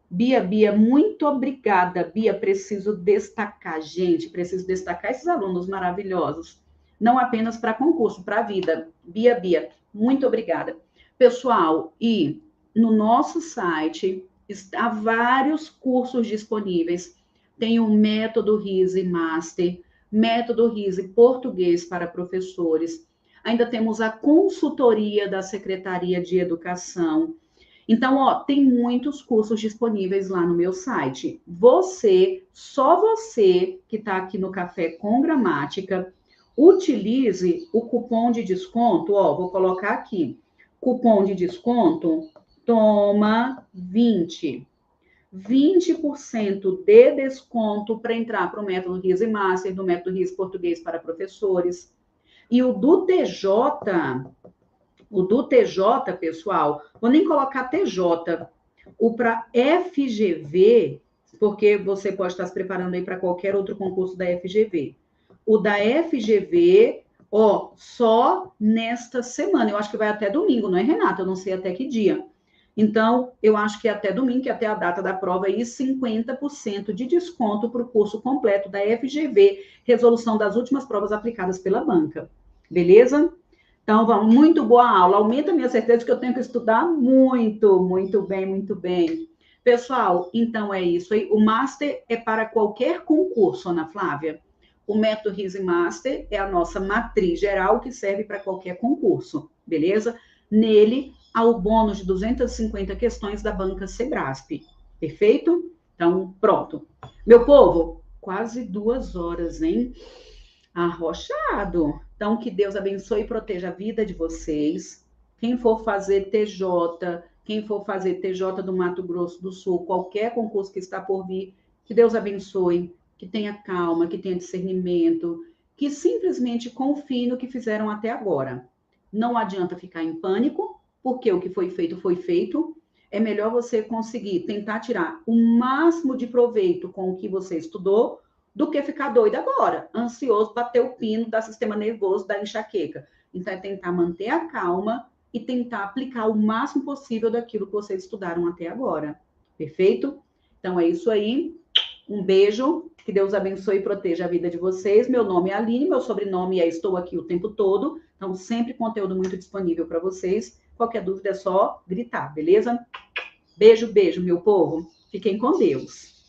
Bia, muito obrigada. Bia, preciso destacar, gente, preciso destacar esses alunos maravilhosos. Não apenas para concurso, para a vida. Bia, muito obrigada. Pessoal, e no nosso site está vários cursos disponíveis. Tem o Método RISE Master, Método RISE Português para professores. Ainda temos a consultoria da Secretaria de Educação. Então, ó, tem muitos cursos disponíveis lá no meu site. Só você que está aqui no Café com Gramática, utilize o cupom de desconto, ó, vou colocar aqui. Cupom de desconto, toma 20. 20% de desconto para entrar para o método RISE Master, do método RISE Português para professores. E o do TJ, pessoal, vou nem colocar TJ, o para FGV, porque você pode estar se preparando aí para qualquer outro concurso da FGV. O da FGV, ó, só nesta semana, eu acho que vai até domingo, não é, Renata? Eu não sei até que dia. Então, eu acho que até domingo, que até a data da prova aí, 50% de desconto para o curso completo da FGV, resolução das últimas provas aplicadas pela banca. Beleza? Então, vamos, muito boa aula. Aumenta a minha certeza de que eu tenho que estudar muito bem. Pessoal, então é isso aí. O Master é para qualquer concurso, Ana Flávia. O método RISE Master é a nossa matriz geral que serve para qualquer concurso, beleza? Nele, há o bônus de 250 questões da banca Sebrasp. Perfeito? Então, pronto. Meu povo, quase 2 horas, hein? Arrochado. Então, que Deus abençoe e proteja a vida de vocês. Quem for fazer TJ do Mato Grosso do Sul, qualquer concurso que está por vir, que Deus abençoe, que tenha calma, que tenha discernimento, que simplesmente confie no que fizeram até agora. Não adianta ficar em pânico, porque o que foi feito. É melhor você conseguir tentar tirar o máximo de proveito com o que você estudou, do que ficar doido agora, ansioso, bater o pino, dar sistema nervoso, dar enxaqueca. Então, é tentar manter a calma e tentar aplicar o máximo possível daquilo que vocês estudaram até agora. Perfeito? Então, é isso aí. Um beijo. Que Deus abençoe e proteja a vida de vocês. Meu nome é Aline, meu sobrenome é Estou Aqui o Tempo Todo. Então, sempre conteúdo muito disponível para vocês. Qualquer dúvida é só gritar, beleza? Beijo, meu povo. Fiquem com Deus.